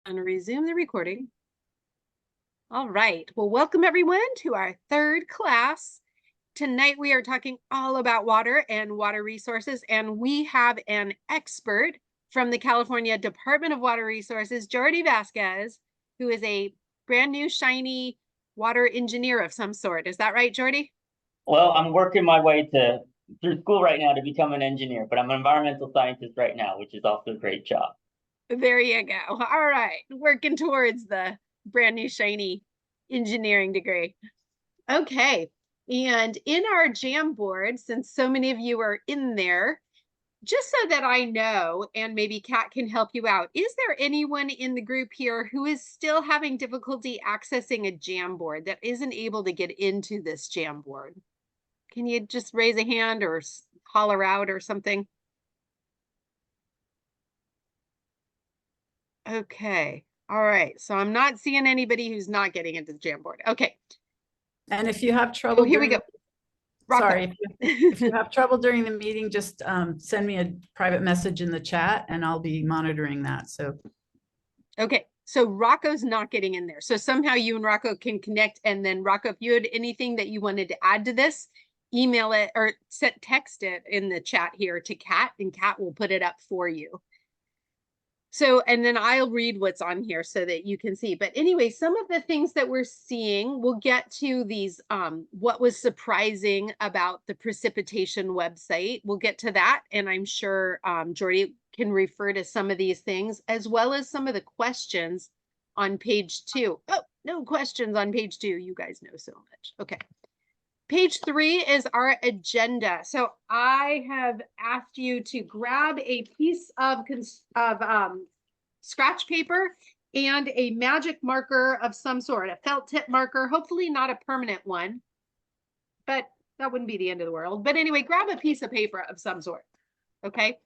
And resume the recording. All right. Well, welcome everyone to our third class. Tonight we are talking all about water and water resources, and we have an expert from the California Department of Water Resources, Jordi Vasquez, who is a brand new shiny water engineer of some sort. Is that right, Jordi? Well, I'm working my way through school right now to become an engineer, but I'm an environmental scientist right now, which is also a great job. There you go. All right. Working towards the brand new shiny engineering degree. Okay. And in our Jamboard, since so many of you are in there, just so that I know, and maybe Kat can help you out, is there anyone in the group here who is still having difficulty accessing a Jamboard that isn't able to get into this Jamboard? Can you just raise a hand or holler out or something? Okay. All right. So I'm not seeing anybody who's not getting into the Jamboard. Okay. And if you have trouble, here we go. Sorry, if you have trouble during the meeting, just send me a private message in the chat and I'll be monitoring that. So, okay. So Rocco's not getting in there. So somehow you and Rocco can connect. And then Rocco, if you had anything that you wanted to add to this, email it or text it in the chat here to Kat, and Kat will put it up for you. So, and then I'll read what's on here so that you can see. But anyway, some of the things that we're seeing, we'll get to these, what was surprising about the precipitation website. We'll get to that. And I'm sure Jordi can refer to some of these things, as well as some of the questions on page 2. Oh, no questions on page 2. You guys know so much. Okay. Page 3 is our agenda. So I have asked you to grab a piece of scratch paper and a magic marker of some sort, a felt tip marker, hopefully not a permanent one, but that wouldn't be the end of the world. But anyway, grab a piece of paper of some sort, okay?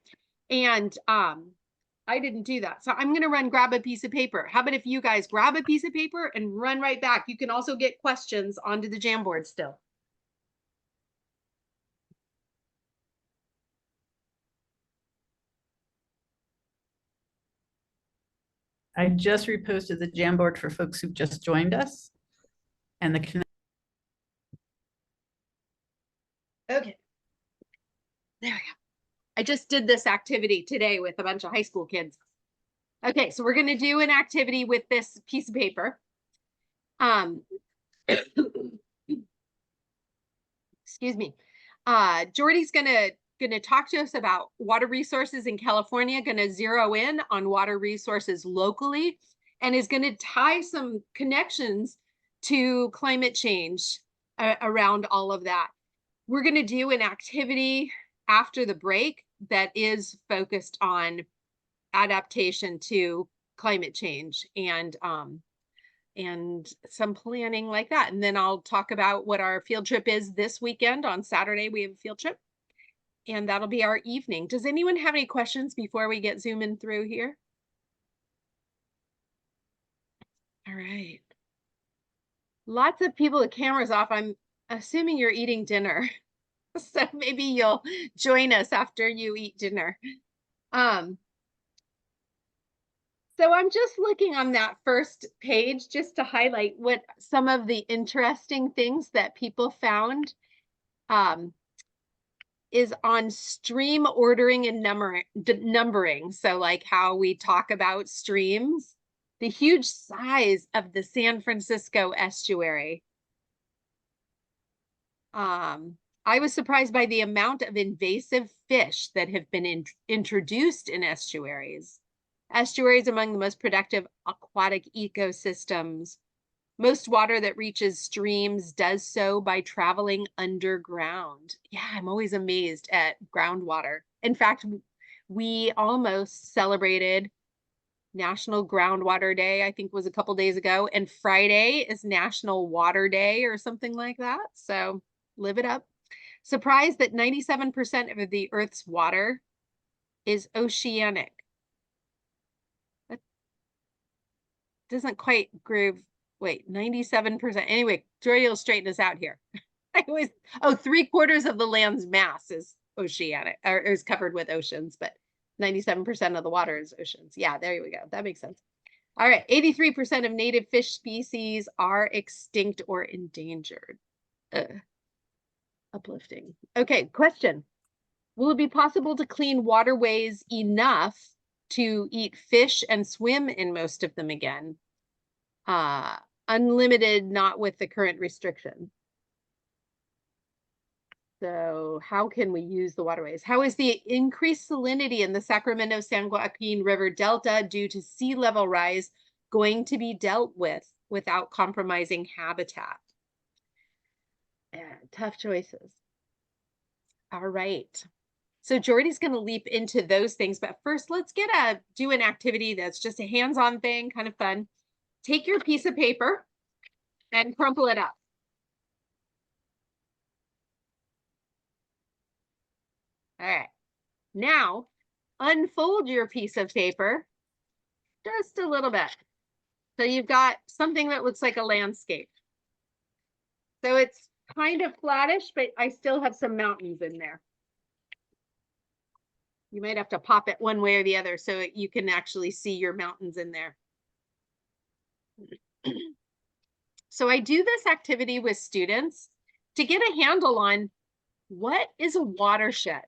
And I didn't do that. So I'm going to grab a piece of paper. How about if you guys grab a piece of paper and run right back? You can also get questions onto the Jamboard still. I just reposted the Jamboard for folks who've just joined us. And the okay. There we go. I just did this activity today with a bunch of high school kids. Okay, so we're going to do an activity with this piece of paper. Excuse me. Jordi's gonna talk to us about water resources in California, gonna zero in on water resources locally, and is gonna tie some connections to climate change around all of that. We're gonna do an activity after the break that is focused on adaptation to climate change and some planning like that. And then I'll talk about what our field trip is this weekend. On Saturday, we have a field trip, and that'll be our evening. Does anyone have any questions before we get zooming through here? All right. Lots of people with cameras off. I'm assuming you're eating dinner. So maybe you'll join us after you eat dinner. So I'm just looking on that first page just to highlight what some of the interesting things that people found is on stream ordering and numbering. So like how we talk about streams, the huge size of the San Francisco estuary. I was surprised by the amount of invasive fish that have been introduced in estuaries. Estuaries among the most productive aquatic ecosystems. Most water that reaches streams does so by traveling underground. Yeah, I'm always amazed at groundwater. In fact, we almost celebrated National Groundwater Day, I think was a couple days ago, and Friday is National Water Day or something like that. So live it up. Surprised that 97% of the Earth's water is oceanic. Doesn't quite groove. Wait, 97%. Anyway, Jordi will straighten us out here. I always, 3/4 of the land's mass is oceanic or is covered with oceans, but 97% of the water is oceans. Yeah, there we go. That makes sense. All right, 83% of native fish species are extinct or endangered. Uplifting. Okay, question. Will it be possible to clean waterways enough to eat fish and swim in most of them again? Unlimited, not with the current restriction. So how can we use the waterways? How is the increased salinity in the Sacramento-San Joaquin River Delta due to sea level rise going to be dealt with without compromising habitat? Yeah, tough choices. All right. So Jordy's going to leap into those things, but first let's do an activity that's just a hands-on thing, kind of fun. Take your piece of paper and crumple it up. All right. Now, unfold your piece of paper just a little bit. So you've got something that looks like a landscape. So it's kind of flattish, but I still have some mountains in there. You might have to pop it one way or the other so you can actually see your mountains in there. So I do this activity with students to get a handle on what is a watershed?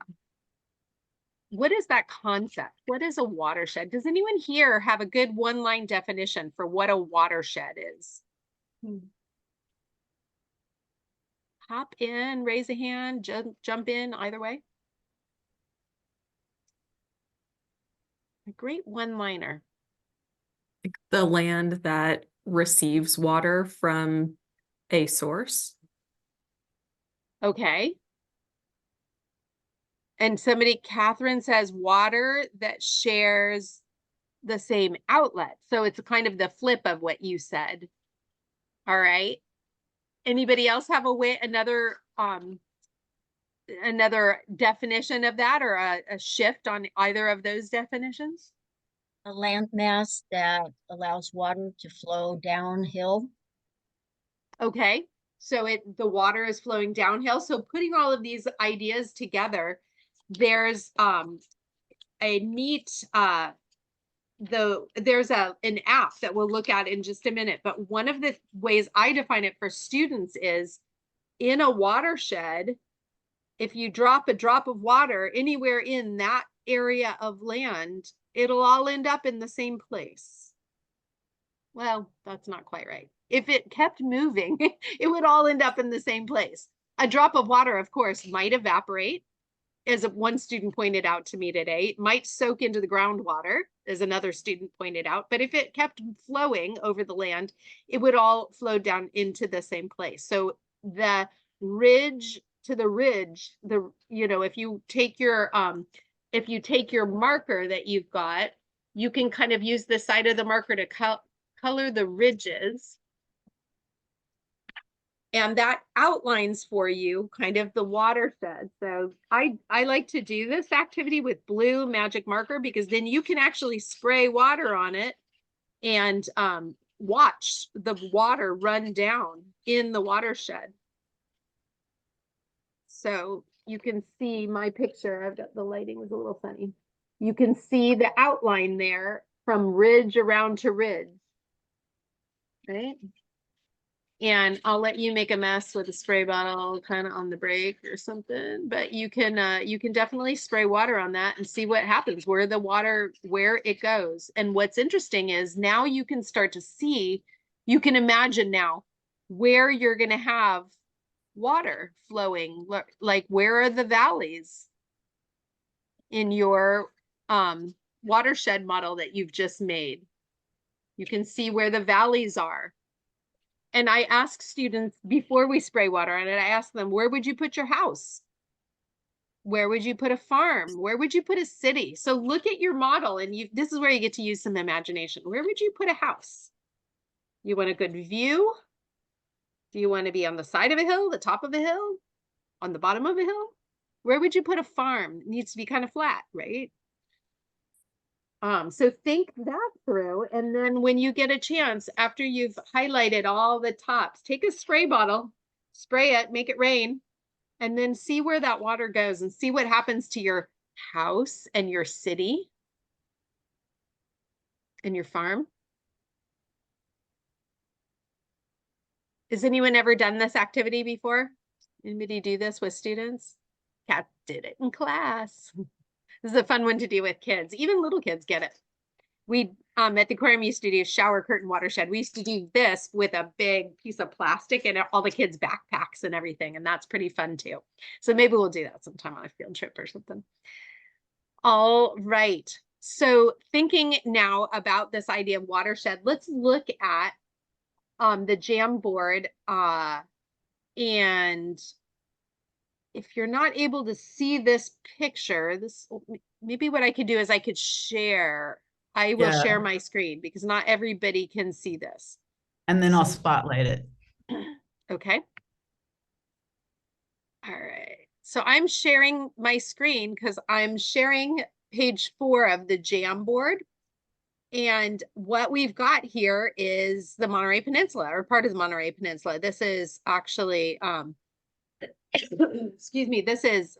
What is that concept? What is a watershed? Does anyone here have a good one-line definition for what a watershed is? Hop in, raise a hand, jump in, either way. A great one-liner. The land that receives water from a source. Okay. And Catherine says water that shares the same outlet. So it's kind of the flip of what you said. All right. Anybody else have another definition of that, or a shift on either of those definitions? A landmass that allows water to flow downhill. Okay. So the water is flowing downhill. So putting all of these ideas together, there's a neat there's an app that we'll look at in just a minute, but one of the ways I define it for students is in a watershed, if you drop a drop of water anywhere in that area of land, it'll all end up in the same place. Well, that's not quite right. If it kept moving, it would all end up in the same place. A drop of water, of course, might evaporate, as one student pointed out to me today. It might soak into the groundwater, as another student pointed out. But if it kept flowing over the land, it would all flow down into the same place. So the ridge to the ridge, if you take your marker that you've got, you can kind of use the side of the marker to color the ridges. And that outlines for you kind of the watershed. So I like to do this activity with blue magic marker, because then you can actually spray water on it and watch the water run down in the watershed. So you can see my picture. The lighting was a little funny. You can see the outline there from ridge around to ridge, right? And I'll let you make a mess with a spray bottle kind of on the break or something, but you can definitely spray water on that and see what happens, where it goes. And what's interesting is now you can start to see, you can imagine now where you're going to have water flowing, like where are the valleys in your watershed model that you've just made. You can see where the valleys are. And I ask students before we spray water on it, I ask them, where would you put your house? Where would you put a farm? Where would you put a city? So look at your model, and this is where you get to use some imagination. Where would you put a house? You want a good view? Do you want to be on the side of a hill, the top of a hill, on the bottom of a hill? Where would you put a farm? It needs to be kind of flat, right? So think that through, and then when you get a chance, after you've highlighted all the tops, take a spray bottle, spray it, make it rain, and then see where that water goes and see what happens to your house and your city and your farm. Has anyone ever done this activity before? Anybody do this with students? Kat did it in class. This is a fun one to do with kids. Even little kids get it. We at the aquarium used to do shower curtain watershed. We used to do this with a big piece of plastic and all the kids' backpacks and everything. And that's pretty fun too. So maybe we'll do that sometime on a field trip or something. All right. So thinking now about this idea of watershed, let's look at the Jamboard. And if you're not able to see this picture, maybe what I could do is I could share. I will Yeah. share my screen because not everybody can see this. And then I'll spotlight it. Okay. All right. So I'm sharing my screen because I'm sharing page 4 of the Jamboard. And what we've got here is the Monterey Peninsula, or part of the Monterey Peninsula. This is actually, excuse me, this is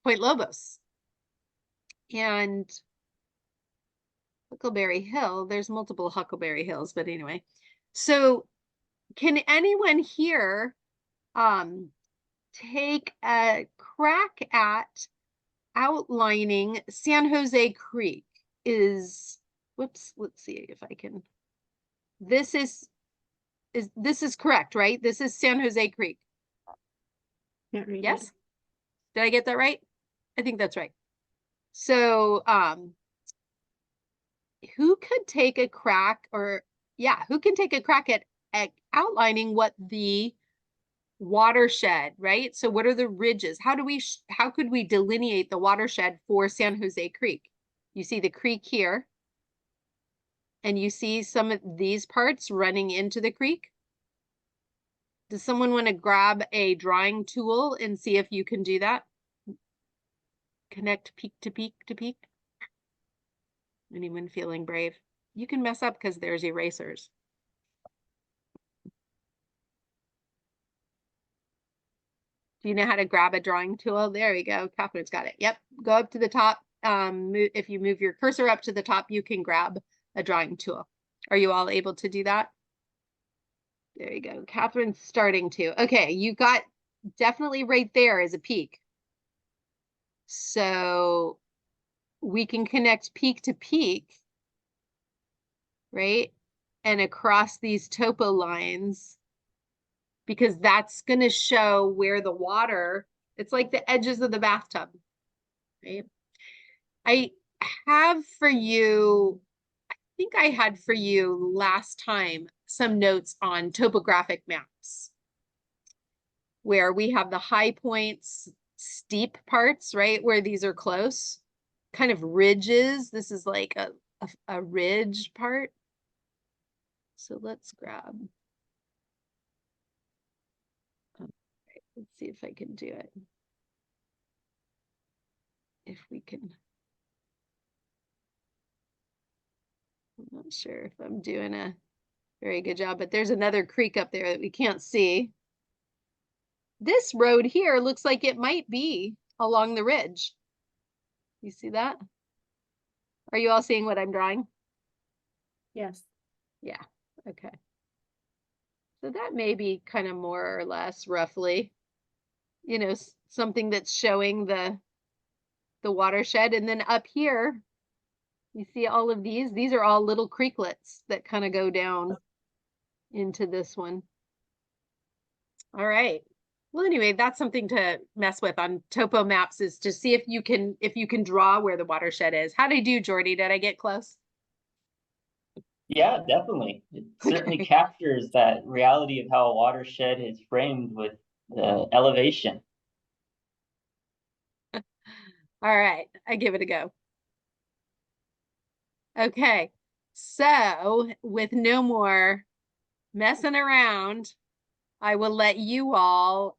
Point Lobos. And Huckleberry Hill, there's multiple Huckleberry Hills, but anyway. So can anyone here take a crack at outlining San Jose Creek? Whoops, let's see if I can. This is correct, right? This is San Jose Creek. Yes? Did I get that right? I think that's right. So who could take a crack who can take a crack at outlining what the watershed, right? So what are the ridges? How could we delineate the watershed for San Jose Creek? You see the creek here, and you see some of these parts running into the creek. Does someone want to grab a drawing tool and see if you can do that? Connect peak to peak to peak. Anyone feeling brave? You can mess up because there's erasers. Do you know how to grab a drawing tool? There you go. Catherine's got it. Yep. Go up to the top. If you move your cursor up to the top, you can grab a drawing tool. Are you all able to do that? There you go. Catherine's starting to. Okay, you got definitely right there is a peak. So we can connect peak to peak, right? And across these topo lines, because that's going to show where the water, it's like the edges of the bathtub, right? I have for you, I think I had for you last time some notes on topographic maps where we have the high points, steep parts, right? Where these are close, kind of ridges. This is like a ridge part. So let's grab. Let's see if I can do it. If we can. I'm not sure if I'm doing a very good job, but there's another creek up there that we can't see. This road here looks like it might be along the ridge. You see that? Are you all seeing what I'm drawing? Yes. Yeah, okay. So that may be kind of more or less roughly, you know, something that's showing the watershed. And then up here, you see all of these are all little creeklets that kind of go down into this one. All right. Well, anyway, that's something to mess with on topo maps, is to see if you can draw where the watershed is. How did I do, Jordy? Did I get close? Yeah, definitely. It certainly Okay. captures that reality of how a watershed is framed with the elevation. All right, I give it a go. Okay, so with no more messing around, I will let you all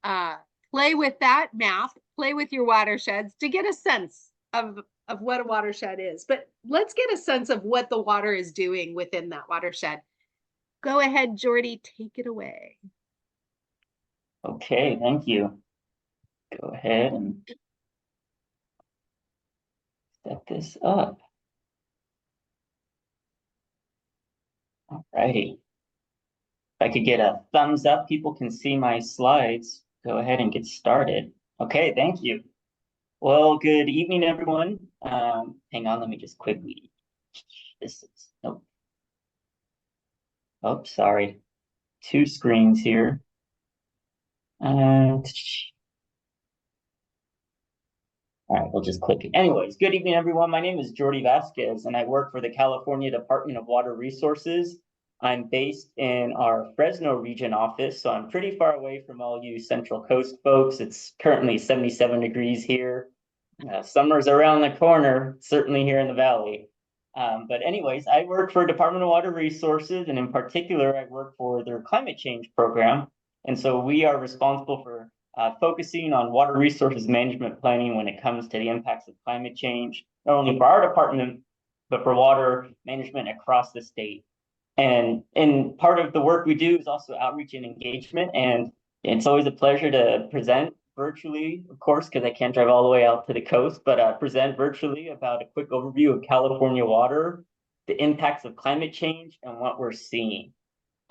play with that map, play with your watersheds to get a sense of what a watershed is. But let's get a sense of what the water is doing within that watershed. Go ahead, Jordy, take it away. Okay, thank you. Go ahead and set this up. All righty. If I could get a thumbs up, people can see my slides. Go ahead and get started. Okay, thank you. Well, good evening, everyone. Hang on, let me just quickly. This is, nope. Oh, sorry. Two screens here. All right, we'll just click it. Anyways, good evening, everyone. My name is Jordy Vasquez, and I work for the California Department of Water Resources. I'm based in our Fresno region office, so I'm pretty far away from all you Central Coast folks. It's currently 77 degrees here. Summer's around the corner, certainly here in the valley. But anyways, I work for Department of Water Resources, and in particular, I work for their climate change program. And so we are responsible for focusing on water resources management planning when it comes to the impacts of climate change, not only for our department, but for water management across the state. And part of the work we do is also outreach and engagement. And it's always a pleasure to present virtually, of course, because I can't drive all the way out to the coast, but present virtually about a quick overview of California water, the impacts of climate change, and what we're seeing.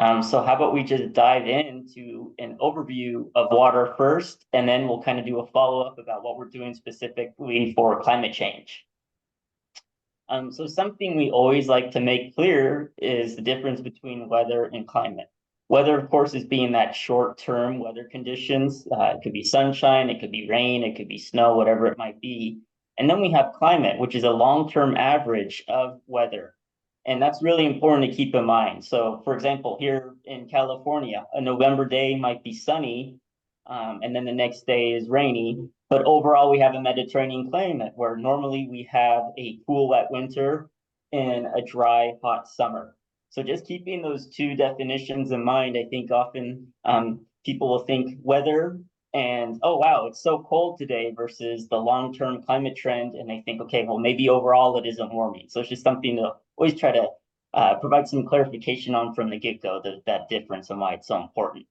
So how about we just dive into an overview of water first, and then we'll kind of do a follow-up about what we're doing specifically for climate change. So something we always like to make clear is the difference between weather and climate. Weather, of course, is being that short-term weather conditions. It could be sunshine, it could be rain, it could be snow, whatever it might be. And then we have climate, which is a long-term average of weather. And that's really important to keep in mind. So, for example, here in California, a November day might be sunny, and then the next day is rainy. But overall, we have a Mediterranean climate where normally we have a cool, wet winter and a dry, hot summer. So just keeping those two definitions in mind, I think often people will think weather and, oh, wow, it's so cold today versus the long-term climate trend. And they think, okay, well, maybe overall it isn't warming. So it's just something to always try to provide some clarification on from the get-go, that difference and why it's so important.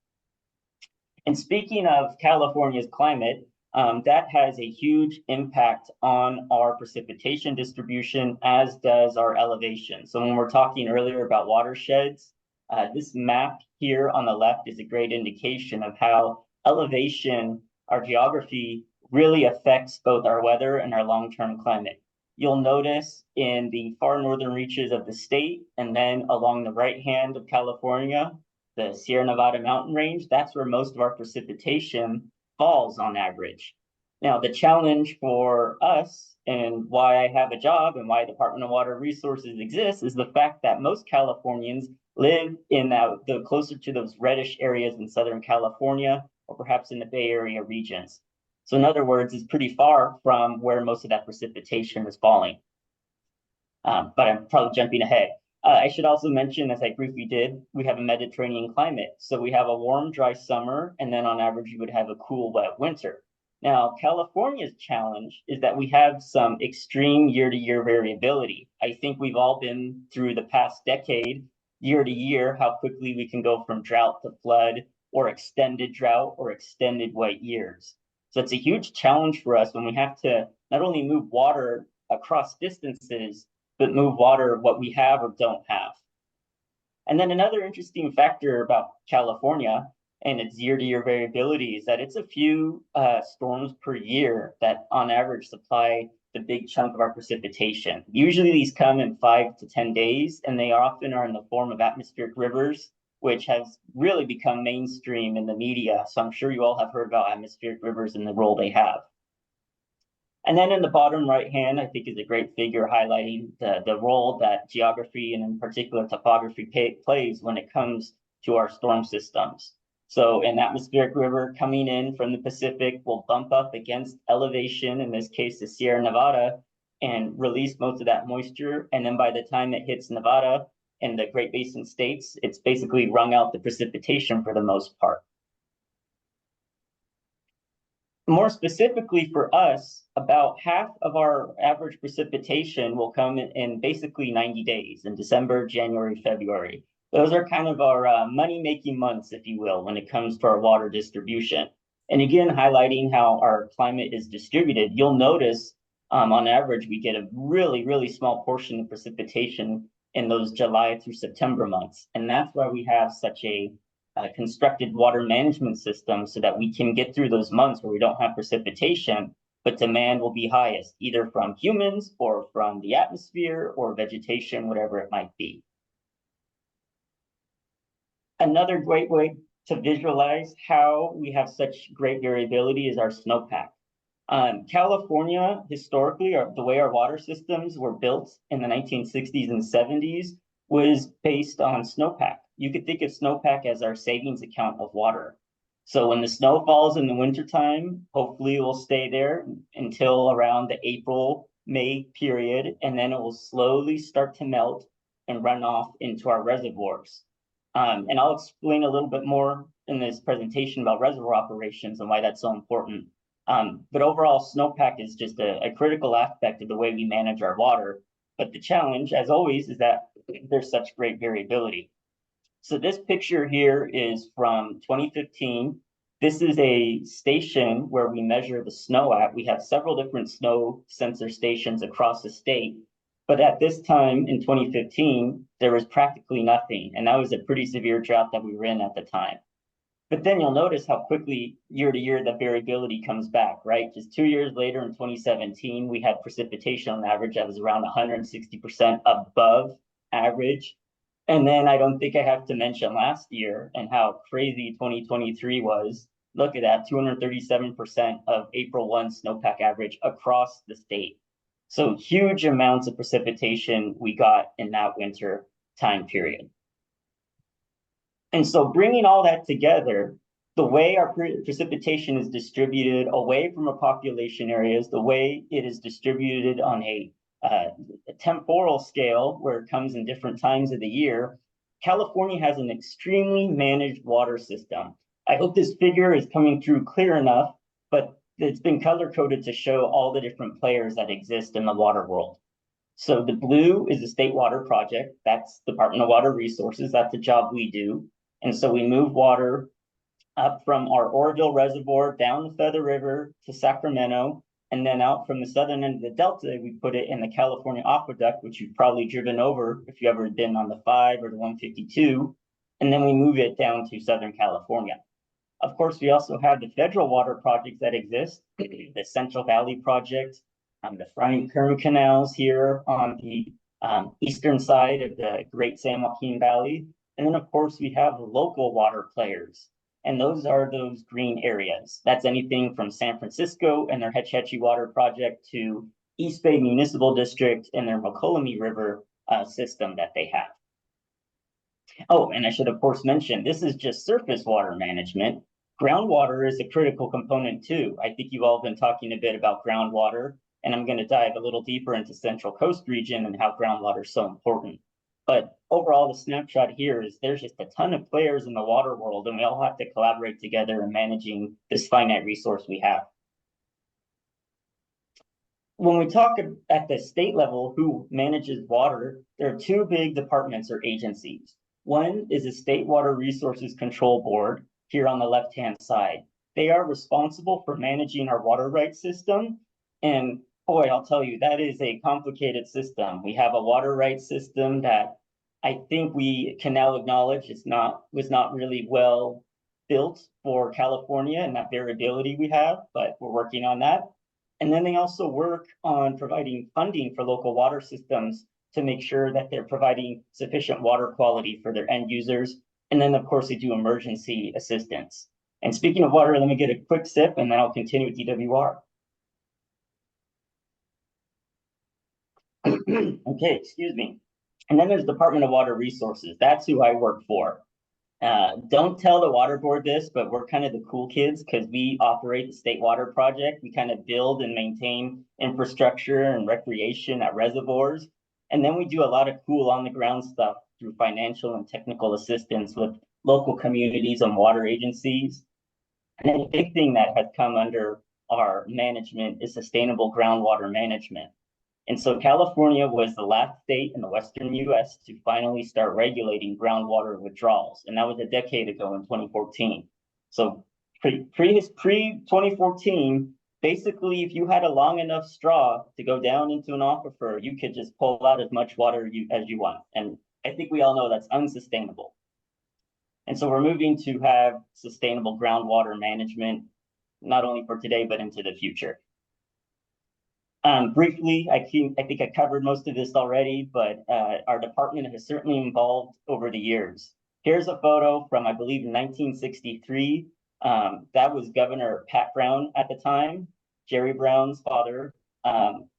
And speaking of California's climate, that has a huge impact on our precipitation distribution, as does our elevation. So when we're talking earlier about watersheds, this map here on the left is a great indication of how elevation, our geography, really affects both our weather and our long-term climate. You'll notice in the far northern reaches of the state, and then along the right hand of California, the Sierra Nevada mountain range, that's where most of our precipitation falls on average. Now, the challenge for us and why I have a job and why Department of Water Resources exists is the fact that most Californians live in the closer to those reddish areas in Southern California or perhaps in the Bay Area regions. So in other words, it's pretty far from where most of that precipitation is falling. But I'm probably jumping ahead. I should also mention, as I briefly did, we have a Mediterranean climate. So we have a warm, dry summer, and then on average, you would have a cool, wet winter. Now, California's challenge is that we have some extreme year-to-year variability. I think we've all been through the past decade, year to year, how quickly we can go from drought to flood, or extended drought, or extended wet years. So it's a huge challenge for us when we have to not only move water across distances, but move water what we have or don't have. And then another interesting factor about California and its year-to-year variability is that it's a few storms per year that on average supply the big chunk of our precipitation. Usually these come in 5 to 10 days, and they often are in the form of atmospheric rivers, which has really become mainstream in the media. So I'm sure you all have heard about atmospheric rivers and the role they have. And then in the bottom right hand, I think is a great figure highlighting the role that geography and in particular topography plays when it comes to our storm systems. So an atmospheric river coming in from the Pacific will bump up against elevation, in this case, the Sierra Nevada, and release most of that moisture. And then by the time it hits Nevada and the Great Basin states, it's basically wrung out the precipitation for the most part. More specifically for us, about half of our average precipitation will come in basically 90 days in December, January, February. Those are kind of our money-making months, if you will, when it comes to our water distribution. And again, highlighting how our climate is distributed, you'll notice on average, we get a really, really small portion of precipitation in those July through September months. And that's why we have such a constructed water management system, so that we can get through those months where we don't have precipitation, but demand will be highest, either from humans or from the atmosphere or vegetation, whatever it might be. Another great way to visualize how we have such great variability is our snowpack. California, historically, the way our water systems were built in the 1960s and 70s was based on snowpack. You could think of snowpack as our savings account of water. So when the snow falls in the wintertime, hopefully it will stay there until around the April, May period, and then it will slowly start to melt and run off into our reservoirs. And I'll explain a little bit more in this presentation about reservoir operations and why that's so important. But overall, snowpack is just a critical aspect of the way we manage our water. But the challenge, as always, is that there's such great variability. So this picture here is from 2015. This is a station where we measure the snow at. We have several different snow sensor stations across the state. But at this time in 2015, there was practically nothing. And that was a pretty severe drought that we were in at the time. But then you'll notice how quickly year to year the variability comes back, right? Just 2 years later in 2017, we had precipitation on average that was around 160% above average. And then I don't think I have to mention last year and how crazy 2023 was. Look at that, 237% of April 1 snowpack average across the state. So huge amounts of precipitation we got in that winter time period. And so bringing all that together, the way our precipitation is distributed away from our population areas, the way it is distributed on a temporal scale where it comes in different times of the year, California has an extremely managed water system. I hope this figure is coming through clear enough, but it's been color coded to show all the different players that exist in the water world. So the blue is the state water project. That's Department of Water Resources. That's the job we do. And so we move water up from our Oroville Reservoir down the Feather River to Sacramento. And then out from the southern end of the Delta, we put it in the California Aqueduct, which you've probably driven over if you've ever been on the 5 or the 152. And then we move it down to Southern California. Of course, we also have the federal water projects that exist, the Central Valley Project, the Bryant Kern canals here on the eastern side of the Great San Joaquin Valley. And then, of course, we have local water players. And those are those green areas. That's anything from San Francisco and their Hetch Hetchy Water Project to East Bay Municipal District and their Mokelumne River system that they have. Oh, and I should, of course, mention, this is just surface water management. Groundwater is a critical component too. I think you've all been talking a bit about groundwater, and I'm going to dive a little deeper into Central Coast region and how groundwater is so important. But overall, the snapshot here is there's just a ton of players in the water world, and we all have to collaborate together in managing this finite resource we have. When we talk at the state level, who manages water, there are two big departments or agencies. One is the State Water Resources Control Board here on the left-hand side. They are responsible for managing our water rights system. And boy, I'll tell you, that is a complicated system. We have a water rights system that I think we can now acknowledge was not really well built for California and that variability we have, but we're working on that. And then they also work on providing funding for local water systems to make sure that they're providing sufficient water quality for their end users. And then, of course, they do emergency assistance. And speaking of water, let me get a quick sip and then I'll continue with DWR. Okay, excuse me. And then there's Department of Water Resources. That's who I work for. Don't tell the water board this, but we're kind of the cool kids because we operate the State Water Project. We kind of build and maintain infrastructure and recreation at reservoirs. And then we do a lot of cool on the ground stuff through financial and technical assistance with local communities and water agencies. And then a big thing that has come under our management is sustainable groundwater management. And so California was the last state in the Western US to finally start regulating groundwater withdrawals. And that was a decade ago in 2014. So pre-2014, basically, if you had a long enough straw to go down into an aquifer, you could just pull out as much water as you want. And I think we all know that's unsustainable. And so we're moving to have sustainable groundwater management, not only for today, but into the future. Briefly, I think I covered most of this already, but our department has certainly evolved over the years. Here's a photo from, I believe, 1963. That was Governor Pat Brown at the time, Jerry Brown's father.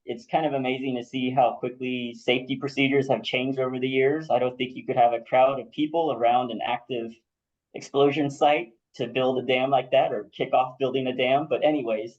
It's kind of amazing to see how quickly safety procedures have changed over the years. I don't think you could have a crowd of people around an active explosion site to build a dam like that or kick off building a dam. But anyways,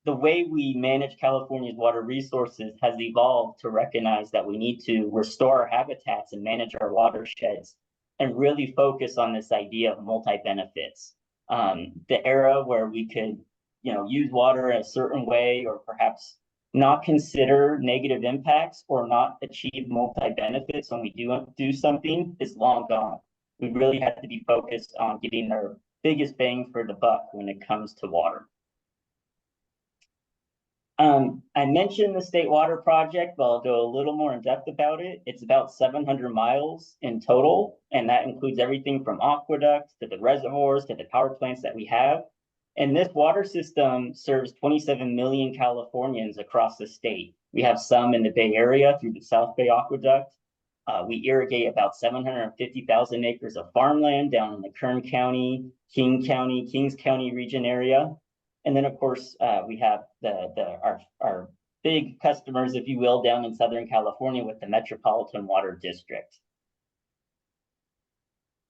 the way we manage California's water resources has evolved to recognize that we need to restore our habitats and manage our watersheds and really focus on this idea of multi-benefits. The era where we could, use water in a certain way or perhaps not consider negative impacts or not achieve multi-benefits when we do something is long gone. We really have to be focused on getting our biggest bang for the buck when it comes to water. I mentioned the State Water Project, but I'll go a little more in depth about it. It's about 700 miles in total, and that includes everything from aqueducts to the reservoirs to the power plants that we have. And this water system serves 27 million Californians across the state. We have some in the Bay Area through the South Bay Aqueduct. We irrigate about 750,000 acres of farmland down in the Kern County, Kings County region area. And then, of course, we have our big customers, if you will, down in Southern California with the Metropolitan Water District.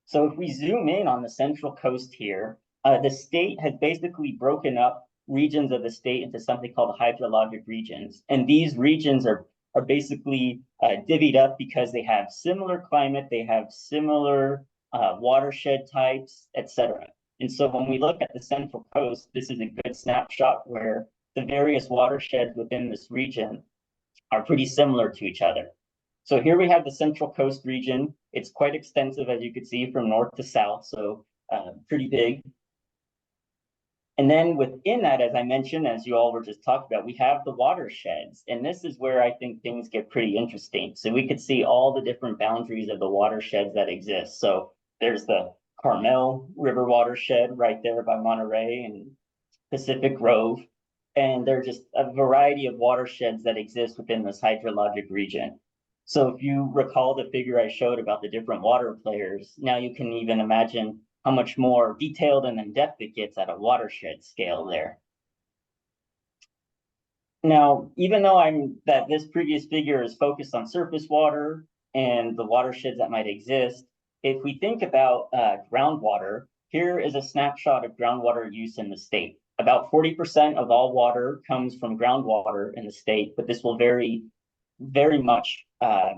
So if we zoom in on the Central Coast here, the state has basically broken up regions of the state into something called hydrologic regions. And these regions are basically divvied up because they have similar climate, they have similar watershed types, etc. And so when we look at the Central Coast, this is a good snapshot where the various watersheds within this region are pretty similar to each other. So here we have the Central Coast region. It's quite extensive, as you can see, from north to south, so pretty big. And then within that, as I mentioned, as you all were just talking about, we have the watersheds. And this is where I think things get pretty interesting. So we could see all the different boundaries of the watersheds that exist. So there's the Carmel River watershed right there by Monterey and Pacific Grove. And there are just a variety of watersheds that exist within this hydrologic region. So if you recall the figure I showed about the different water players, now you can even imagine how much more detailed and in-depth it gets at a watershed scale there. Now, even though this previous figure is focused on surface water and the watersheds that might exist, if we think about groundwater, here is a snapshot of groundwater use in the state. About 40% of all water comes from groundwater in the state, but this will vary very much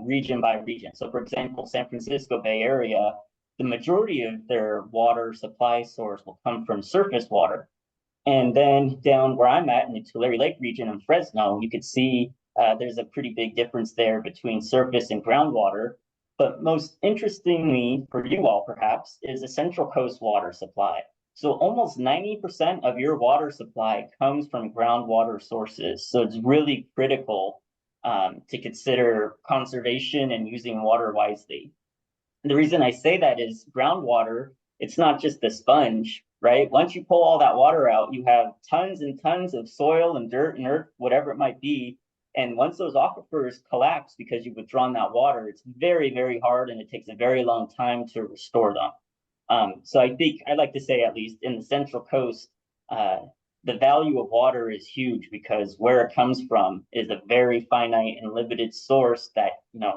region by region. So for example, San Francisco Bay Area, the majority of their water supply source will come from surface water. And then down where I'm at in the Tulare Lake region in Fresno, you could see there's a pretty big difference there between surface and groundwater. But most interestingly for you all perhaps is the Central Coast water supply. So almost 90% of your water supply comes from groundwater sources. So it's really critical to consider conservation and using water wisely. The reason I say that is groundwater, it's not just a sponge, right? Once you pull all that water out, you have tons and tons of soil and dirt and earth, whatever it might be. And once those aquifers collapse because you've withdrawn that water, it's very, very hard and it takes a very long time to restore them. So I think I like to say, at least in the Central Coast, the value of water is huge because where it comes from is a very finite and limited source that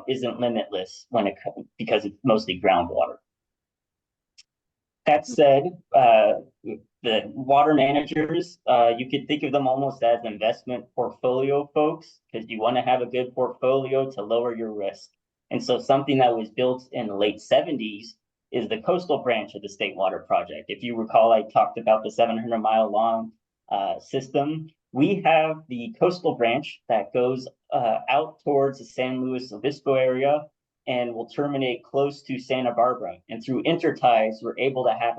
isn't limitless because it's mostly groundwater. That said, the water managers, you could think of them almost as investment portfolio folks because you want to have a good portfolio to lower your risk. And so something that was built in the late 70s is the coastal branch of the State Water Project. If you recall, I talked about the 700-mile long system. We have the coastal branch that goes out towards the San Luis Obispo area and will terminate close to Santa Barbara. And through interties, we're able to have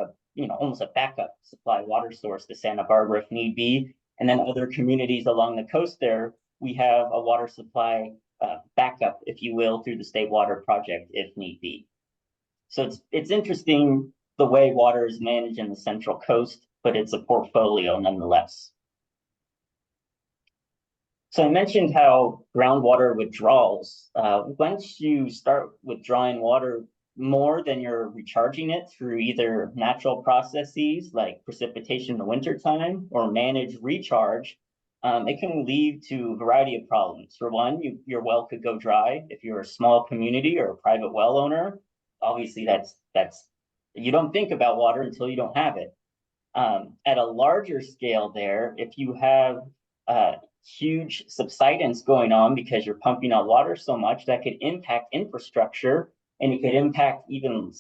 almost a backup supply water source to Santa Barbara if need be. And then other communities along the coast there, we have a water supply backup, if you will, through the State Water Project if need be. So it's interesting the way water is managed in the Central Coast, but it's a portfolio nonetheless. So I mentioned how groundwater withdrawals, once you start withdrawing water more than you're recharging it through either natural processes like precipitation in the wintertime or managed recharge, it can lead to a variety of problems. For one, your well could go dry. If you're a small community or a private well owner, obviously that's you don't think about water until you don't have it. At a larger scale there, if you have huge subsidence going on because you're pumping out water so much, that could impact infrastructure, and it could impact even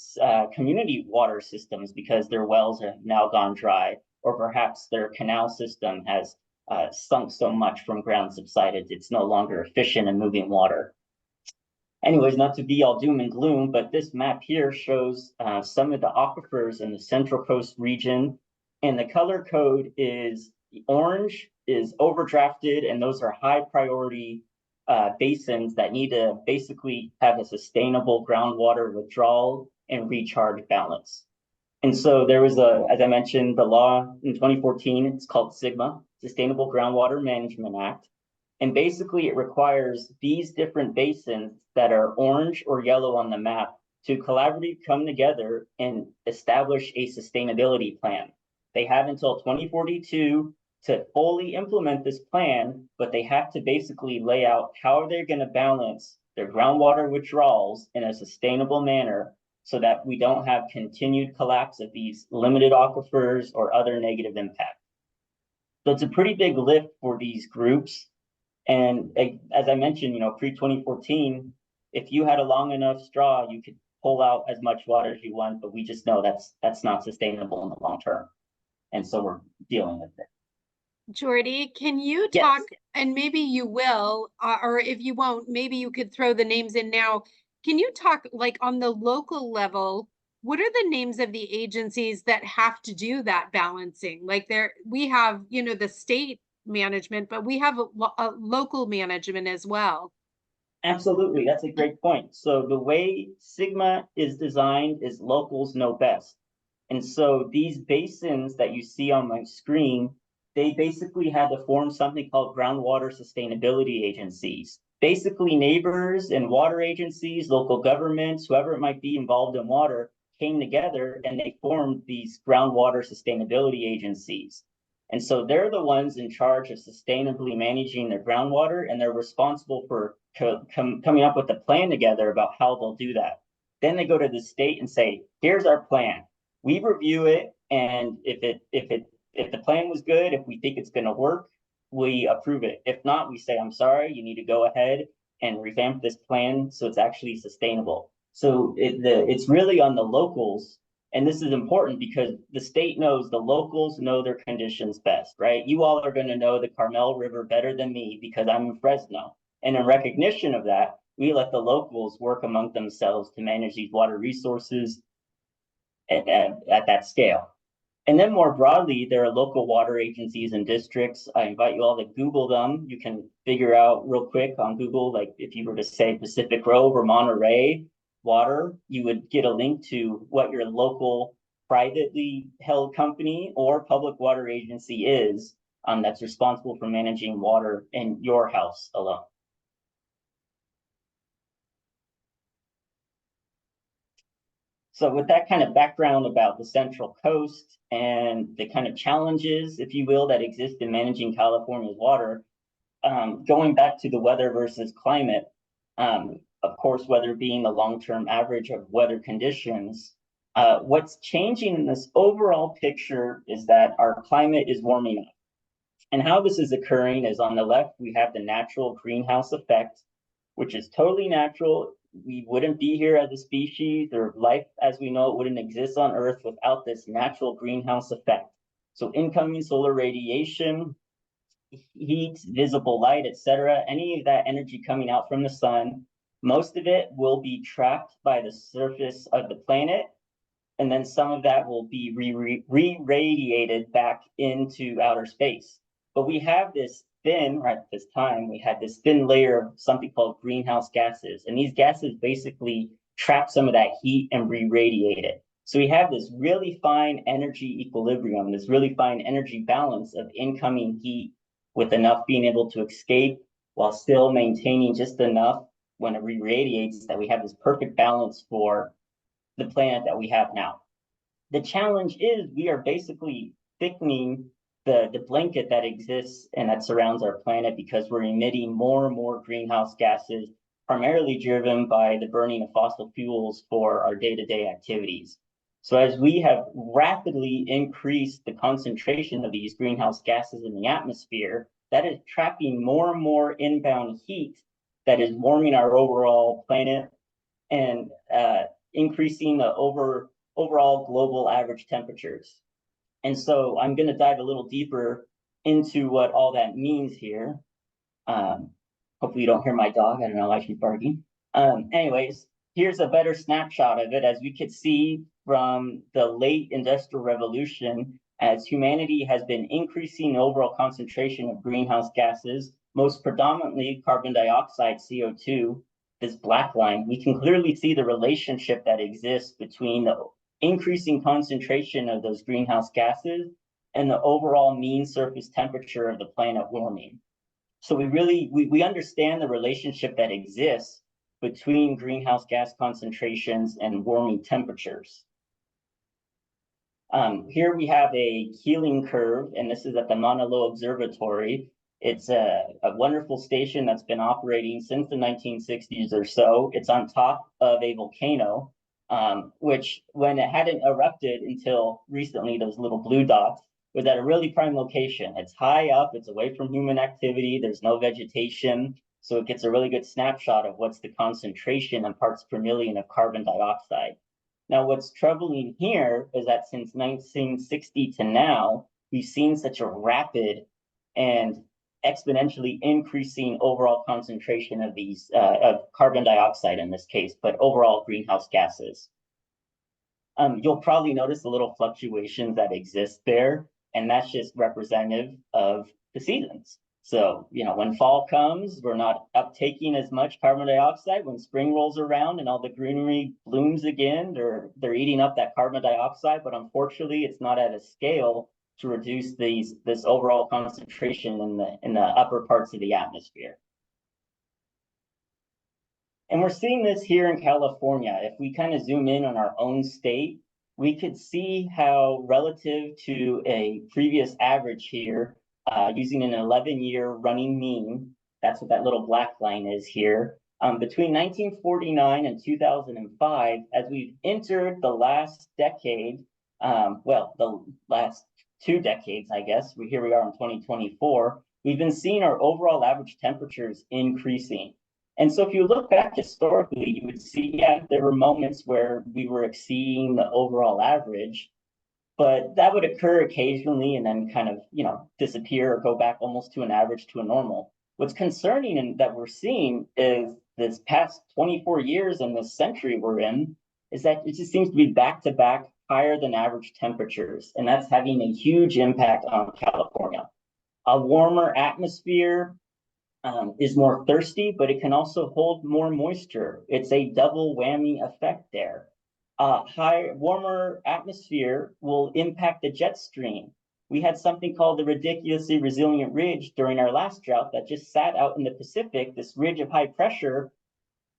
community water systems because their wells have now gone dry, or perhaps their canal system has sunk so much from ground subsidence it's no longer efficient in moving water. Anyways, not to be all doom and gloom, but this map here shows some of the aquifers in the Central Coast region, and the color code is the orange is overdrafted, and those are high priority basins that need to basically have a sustainable groundwater withdrawal and recharge balance. And so there was as I mentioned, the law in 2014, it's called SGMA, Sustainable Groundwater Management Act. And basically it requires these different basins that are orange or yellow on the map to collaboratively come together and establish a sustainability plan. They have until 2042 to fully implement this plan, but they have to basically lay out how they're going to balance their groundwater withdrawals in a sustainable manner so that we don't have continued collapse of these limited aquifers or other negative impact. So it's a pretty big lift for these groups. And as I mentioned, pre-2014, if you had a long enough straw, you could pull out as much water as you want, but we just know that's not sustainable in the long term. And so we're dealing with it. Jordy, can you Yes. talk, and maybe you will, or if you won't, maybe you could throw the names in now. Can you talk like on the local level, what are the names of the agencies that have to do that balancing? Like we have, the state management, but we have a local management as well. Absolutely, that's a great point. So the way SGMA is designed is locals know best. And so these basins that you see on my screen, they basically had to form something called groundwater sustainability agencies. Basically, neighbors and water agencies, local governments, whoever it might be involved in water, came together and they formed these groundwater sustainability agencies. And so they're the ones in charge of sustainably managing their groundwater, and they're responsible for coming up with a plan together about how they'll do that. Then they go to the state and say, here's our plan. We review it, and if the plan was good, if we think it's going to work, we approve it. If not, we say, I'm sorry, you need to go ahead and revamp this plan so it's actually sustainable. So it's really on the locals, and this is important because the state knows the locals know their conditions best, right? You all are going to know the Carmel River better than me because I'm in Fresno. And in recognition of that, we let the locals work among themselves to manage these water resources at that scale. And then more broadly, there are local water agencies and districts. I invite you all to Google them. You can figure out real quick on Google, like if you were to say Pacific Grove or Monterey Water, you would get a link to what your local privately held company or public water agency is that's responsible for managing water in your house alone. So with that kind of background about the Central Coast and the kind of challenges, if you will, that exist in managing California's water, going back to the weather versus climate, of course, weather being the long-term average of weather conditions, what's changing in this overall picture is that our climate is warming up. And how this is occurring is on the left, we have the natural greenhouse effect, which is totally natural. We wouldn't be here as a species, or life as we know it wouldn't exist on Earth without this natural greenhouse effect. So incoming solar radiation, heat, visible light, etc., any of that energy coming out from the sun, most of it will be trapped by the surface of the planet, and then some of that will be re-radiated back into outer space. But we have this thin, right at this time, we had this thin layer of something called greenhouse gases. And these gases basically trap some of that heat and re-radiate it. So we have this really fine energy equilibrium, this really fine energy balance of incoming heat with enough being able to escape while still maintaining just enough when it re-radiates that we have this perfect balance for the planet that we have now. The challenge is we are basically thickening the blanket that exists and that surrounds our planet because we're emitting more and more greenhouse gases, primarily driven by the burning of fossil fuels for our day-to-day activities. So as we have rapidly increased the concentration of these greenhouse gases in the atmosphere, that is trapping more and more inbound heat that is warming our overall planet and increasing the overall global average temperatures. And so I'm going to dive a little deeper into what all that means here. Hopefully you don't hear my dog. I don't know why she's barking. Anyways, here's a better snapshot of it. As we could see from the late Industrial Revolution, as humanity has been increasing the overall concentration of greenhouse gases, most predominantly carbon dioxide, CO2, this black line, we can clearly see the relationship that exists between the increasing concentration of those greenhouse gases and the overall mean surface temperature of the planet warming. So we understand the relationship that exists between greenhouse gas concentrations and warming temperatures. Here we have a healing curve, and this is at the Mauna Loa Observatory. It's a wonderful station that's been operating since the 1960s or so. It's on top of a volcano, which when it hadn't erupted until recently, those little blue dots, was at a really prime location. It's high up, it's away from human activity, there's no vegetation, so it gets a really good snapshot of what's the concentration in parts per million of carbon dioxide. Now, what's troubling here is that since 1960 to now, we've seen such a rapid and exponentially increasing overall concentration of these of carbon dioxide in this case, but overall greenhouse gases. You'll probably notice the little fluctuations that exist there, and that's just representative of the seasons. So, when fall comes, we're not uptaking as much carbon dioxide. When spring rolls around and all the greenery blooms again, they're eating up that carbon dioxide, but unfortunately, it's not at a scale to reduce this overall concentration in the upper parts of the atmosphere. And we're seeing this here in California. If we kind of zoom in on our own state, we could see how relative to a previous average here, using an 11-year running mean, that's what that little black line is here, between 1949 and 2005, as we've entered the last decade, the last 2 decades, I guess, here we are in 2024, we've been seeing our overall average temperatures increasing. And so if you look back historically, you would see, yeah, there were moments where we were exceeding the overall average, but that would occur occasionally and then kind of, disappear or go back almost to an average, to a normal. What's concerning and that we're seeing is this past 24 years in this century we're in, is that it just seems to be back-to-back higher than average temperatures, and that's having a huge impact on California. A warmer atmosphere is more thirsty, but it can also hold more moisture. It's a double whammy effect there. Warmer atmosphere will impact the jet stream. We had something called the ridiculously resilient ridge during our last drought that just sat out in the Pacific, this ridge of high pressure,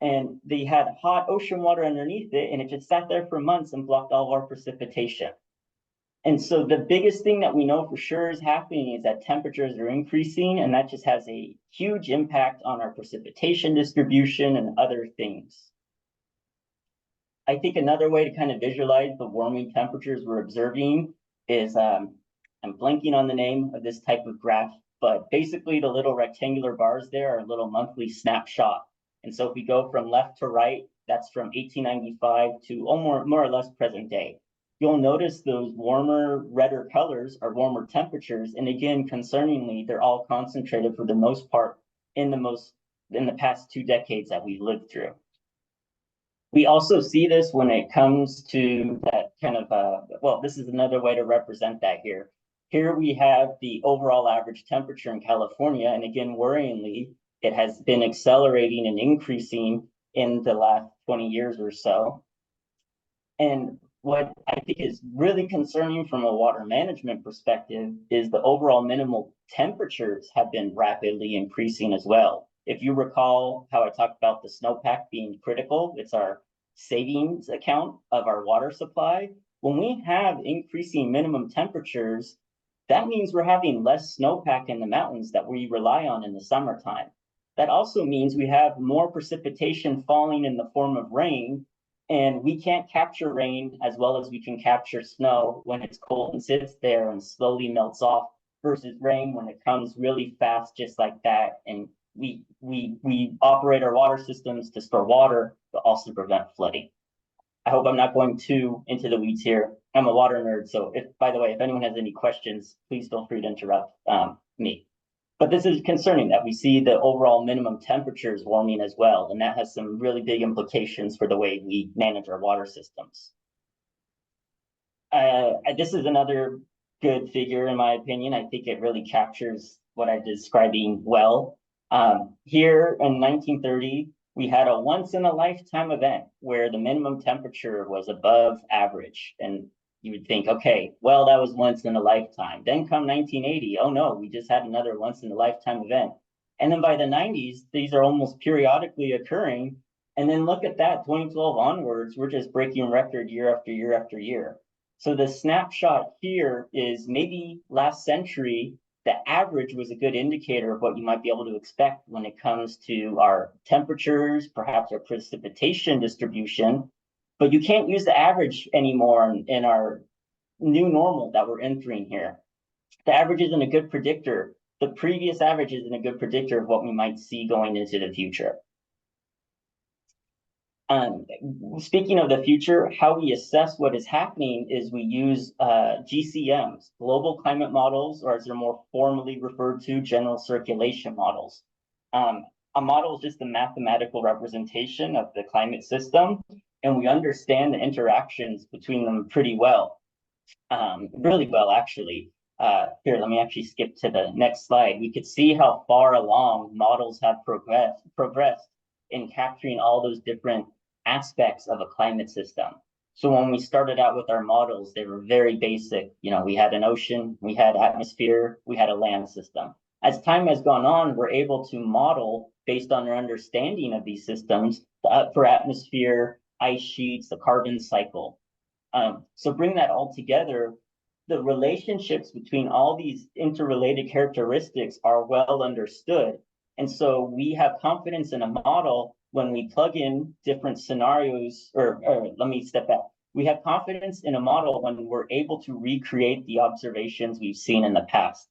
and they had hot ocean water underneath it, and it just sat there for months and blocked all of our precipitation. And so the biggest thing that we know for sure is happening is that temperatures are increasing, and that just has a huge impact on our precipitation distribution and other things. I think another way to kind of visualize the warming temperatures we're observing is, I'm blanking on the name of this type of graph, but basically the little rectangular bars there are a little monthly snapshot. And so if we go from left to right, that's from 1895 to more or less present day. You'll notice those warmer, redder colors are warmer temperatures. And again, concerningly, they're all concentrated for the most part in the past 2 decades that we've lived through. We also see this when it comes to that kind of, this is another way to represent that here. Here we have the overall average temperature in California. And again, worryingly, it has been accelerating and increasing in the last 20 years or so. And what I think is really concerning from a water management perspective is the overall minimal temperatures have been rapidly increasing as well. If you recall how I talked about the snowpack being critical, it's our savings account of our water supply. When we have increasing minimum temperatures, that means we're having less snowpack in the mountains that we rely on in the summertime. That also means we have more precipitation falling in the form of rain, and we can't capture rain as well as we can capture snow when it's cold and sits there and slowly melts off, versus rain when it comes really fast, just like that. And we operate our water systems to store water, but also prevent flooding. I hope I'm not going too into the weeds here. I'm a water nerd, so by the way, if anyone has any questions, please feel free to interrupt me. But this is concerning that we see the overall minimum temperatures warming as well, and that has some really big implications for the way we manage our water systems. This is another good figure in my opinion. I think it really captures what I'm describing well. Here in 1930, we had a once in a lifetime event where the minimum temperature was above average. And you would think, okay, well, that was once in a lifetime. Then come 1980, oh no, we just had another once in a lifetime event. And then by the 90s, these are almost periodically occurring. And then look at that, 2012 onwards, we're just breaking record year after year after year. So the snapshot here is maybe last century, the average was a good indicator of what you might be able to expect when it comes to our temperatures, perhaps our precipitation distribution. But you can't use the average anymore in our new normal that we're entering here. The average isn't a good predictor. The previous average isn't a good predictor of what we might see going into the future. Speaking of the future, how we assess what is happening is we use GCMs, global climate models, or as they're more formally referred to, general circulation models. A model is just a mathematical representation of the climate system, and we understand the interactions between them pretty well, really well, actually. Here, let me actually skip to the next slide. We could see how far along models have progressed in capturing all those different aspects of a climate system. So when we started out with our models, they were very basic. You know, we had an ocean, we had atmosphere, we had a land system. As time has gone on, we're able to model based on our understanding of these systems for atmosphere, ice sheets, the carbon cycle. So bring that all together, the relationships between all these interrelated characteristics are well understood. And so we have confidence in a model when we plug in different scenarios, or let me step back. We have confidence in a model when we're able to recreate the observations we've seen in the past.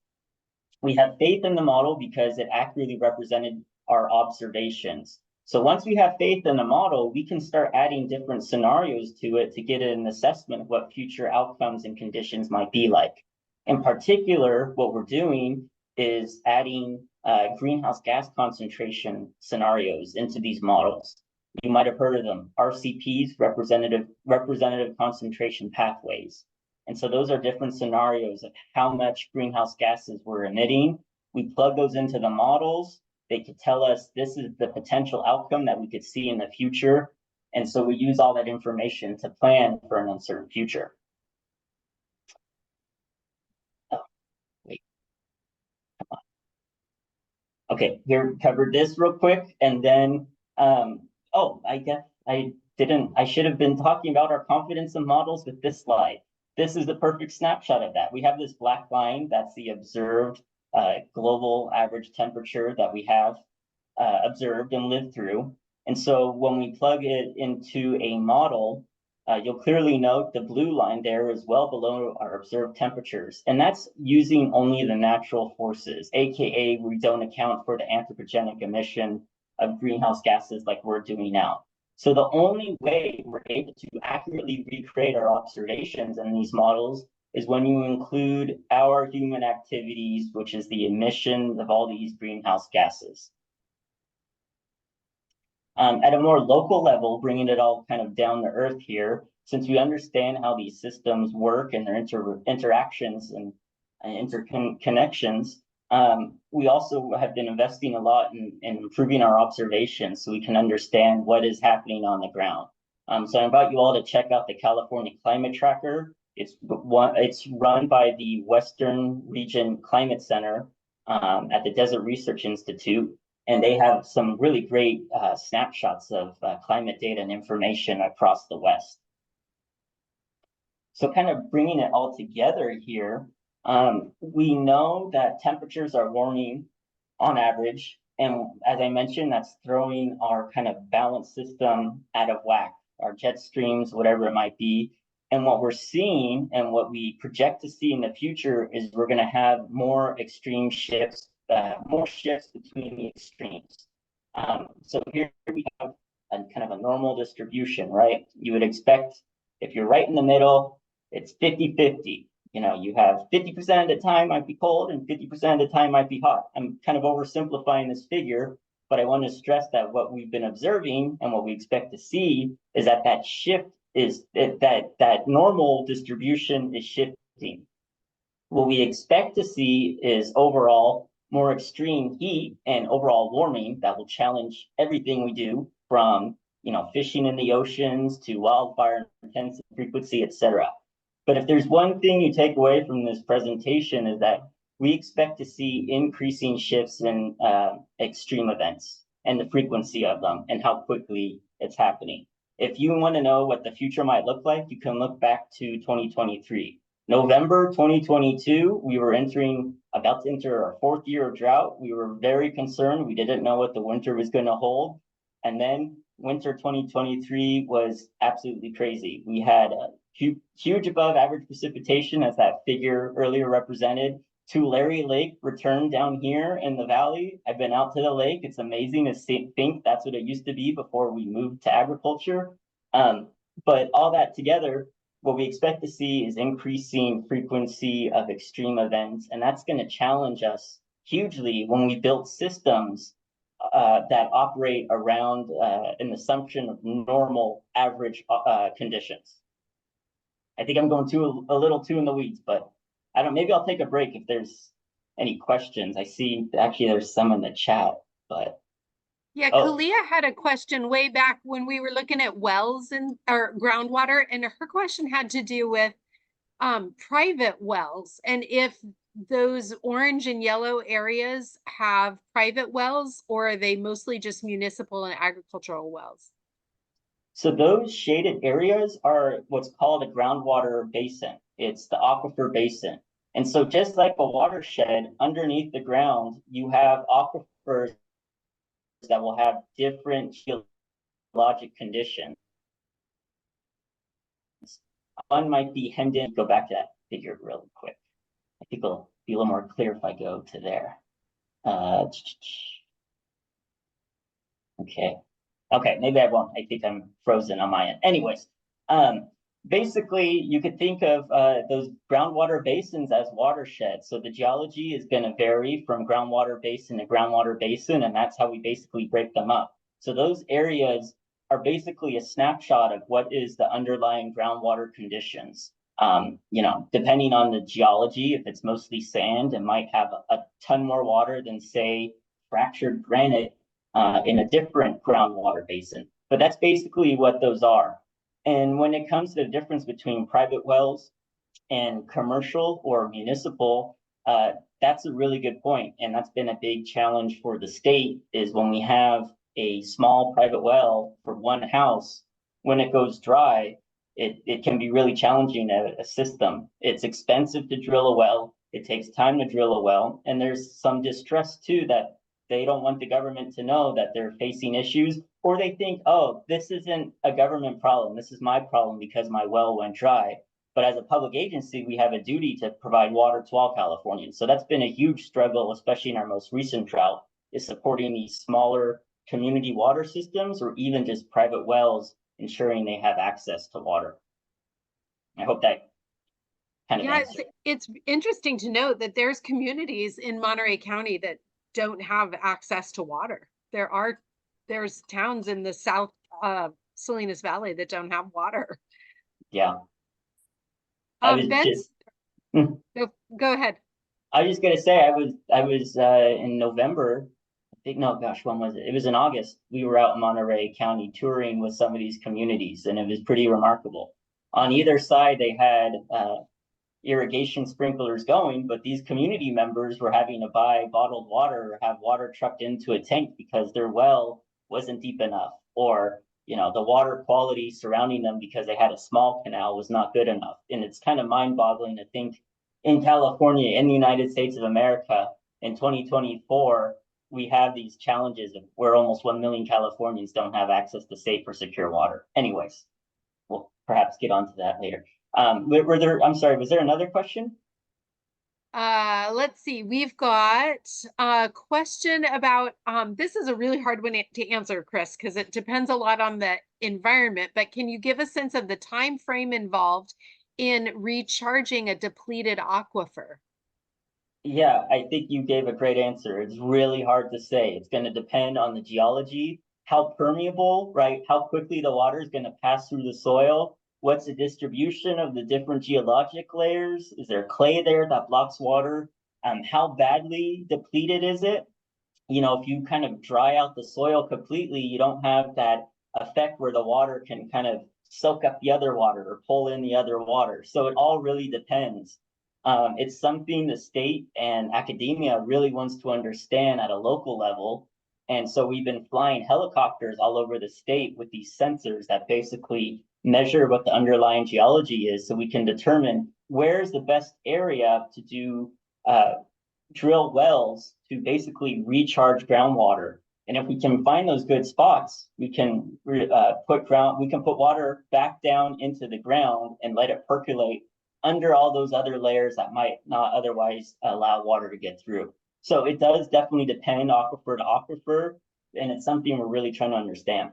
We have faith in the model because it accurately represented our observations. So once we have faith in the model, we can start adding different scenarios to it to get an assessment of what future outcomes and conditions might be like. In particular, what we're doing is adding greenhouse gas concentration scenarios into these models. You might have heard of them, RCPs, representative concentration pathways. And so those are different scenarios of how much greenhouse gases we're emitting. We plug those into the models. They could tell us this is the potential outcome that we could see in the future. And so we use all that information to plan for an uncertain future. Oh, wait. Come on. Okay, here, covered this real quick. And then, I guess I should have been talking about our confidence in models with this slide. This is the perfect snapshot of that. We have this black line, that's the observed global average temperature that we have observed and lived through. And so when we plug it into a model, you'll clearly note the blue line there is well below our observed temperatures. And that's using only the natural forces, AKA we don't account for the anthropogenic emission of greenhouse gases like we're doing now. So the only way we're able to accurately recreate our observations in these models is when you include our human activities, which is the emission of all these greenhouse gases. At a more local level, bringing it all kind of down to earth here, since we understand how these systems work and their interactions and interconnections, we also have been investing a lot in improving our observations so we can understand what is happening on the ground. So I invite you all to check out the California Climate Tracker. It's run by the Western Region Climate Center at the Desert Research Institute, and they have some really great snapshots of climate data and information across the West. So kind of bringing it all together here, we know that temperatures are warming on average. And as I mentioned, that's throwing our kind of balance system out of whack, our jet streams, whatever it might be. And what we're seeing and what we project to see in the future is we're going to have more extreme shifts, more shifts between the extremes. So here we have a kind of a normal distribution, right? You would expect if you're right in the middle, it's 50-50. You know, you have 50% of the time might be cold and 50% of the time might be hot. I'm kind of oversimplifying this figure, but I want to stress that what we've been observing and what we expect to see is that that shift is that normal distribution is shifting. What we expect to see is overall more extreme heat and overall warming that will challenge everything we do, from fishing in the oceans to wildfire intensity, frequency, etc. But if there's one thing you take away from this presentation is that we expect to see increasing shifts in extreme events and the frequency of them and how quickly it's happening. If you want to know what the future might look like, you can look back to 2023. November 2022, we were about to enter our 4th year of drought. We were very concerned. We didn't know what the winter was going to hold. And then winter 2023 was absolutely crazy. We had a huge above average precipitation, as that figure earlier represented. Tulare Lake returned down here in the valley. I've been out to the lake. It's amazing to think that's what it used to be before we moved to agriculture. But all that together, what we expect to see is increasing frequency of extreme events, and that's going to challenge us hugely when we build systems that operate around an assumption of normal average conditions. I think I'm going a little too in the weeds, but maybe I'll take a break if there's any questions. I see actually there's some in the chat, but. Yeah, Kalia had a question way back when we were looking at wells or groundwater, and her question had to do with private wells, and if those orange and yellow areas have private wells, or are they mostly just municipal and agricultural wells? So those shaded areas are what's called a groundwater basin. It's the aquifer basin. And so just like a watershed, underneath the ground, you have aquifers that will have different geologic conditions. One might be hemmed in. Go back to that figure really quick. I think it'll be a little more clear if I go to there. Okay, maybe I won't. I think I'm frozen on my end. Anyways, basically, you could think of those groundwater basins as watersheds. So the geology is going to vary from groundwater basin to groundwater basin, and that's how we basically break them up. So those areas are basically a snapshot of what is the underlying groundwater conditions. Depending on the geology, if it's mostly sand, it might have a ton more water than, say, fractured granite in a different groundwater basin. But that's basically what those are. And when it comes to the difference between private wells and commercial or municipal, that's a really good point. And that's been a big challenge for the state, is when we have a small private well for one house, when it goes dry, it can be really challenging a system. It's expensive to drill a well. It takes time to drill a well. And there's some distress too, that they don't want the government to know that they're facing issues, or they think, oh, this isn't a government problem. This is my problem because my well went dry. But as a public agency, we have a duty to provide water to all Californians. So that's been a huge struggle, especially in our most recent drought, is supporting these smaller community water systems, or even just private wells, ensuring they have access to water. I hope that kind of answers. It's interesting to note that there's communities in Monterey County that don't have access to water. There's towns in the South Salinas Valley that don't have water. Yeah. Ben, go ahead. I was just gonna say I was in November. I think no, gosh, when was it? It was in August. We were out in Monterey County touring with some of these communities, and it was pretty remarkable. On either side, they had irrigation sprinklers going, but these community members were having to buy bottled water or have water trucked into a tank because their well wasn't deep enough, or the water quality surrounding them because they had a small canal was not good enough. And it's kind of mind-boggling to think in California, in the United States of America, in 2024, we have these challenges of where almost 1 million Californians don't have access to safe or secure water. Anyways, we'll perhaps get onto that later. I'm sorry, was there another question? Let's see. We've got a question about this is a really hard one to answer, Chris, because it depends a lot on the environment, but can you give a sense of the time frame involved in recharging a depleted aquifer? Yeah, I think you gave a great answer. It's really hard to say. It's going to depend on the geology, how permeable, right? How quickly the water is going to pass through the soil. What's the distribution of the different geologic layers? Is there clay there that blocks water? How badly depleted is it? If you kind of dry out the soil completely, you don't have that effect where the water can kind of soak up the other water or pull in the other water. So it all really depends. It's something the state and academia really wants to understand at a local level. And so we've been flying helicopters all over the state with these sensors that basically measure what the underlying geology is so we can determine where's the best area to do drill wells to basically recharge groundwater. And if we can find those good spots, we can put water back down into the ground and let it percolate under all those other layers that might not otherwise allow water to get through. So it does definitely depend aquifer to aquifer, and it's something we're really trying to understand.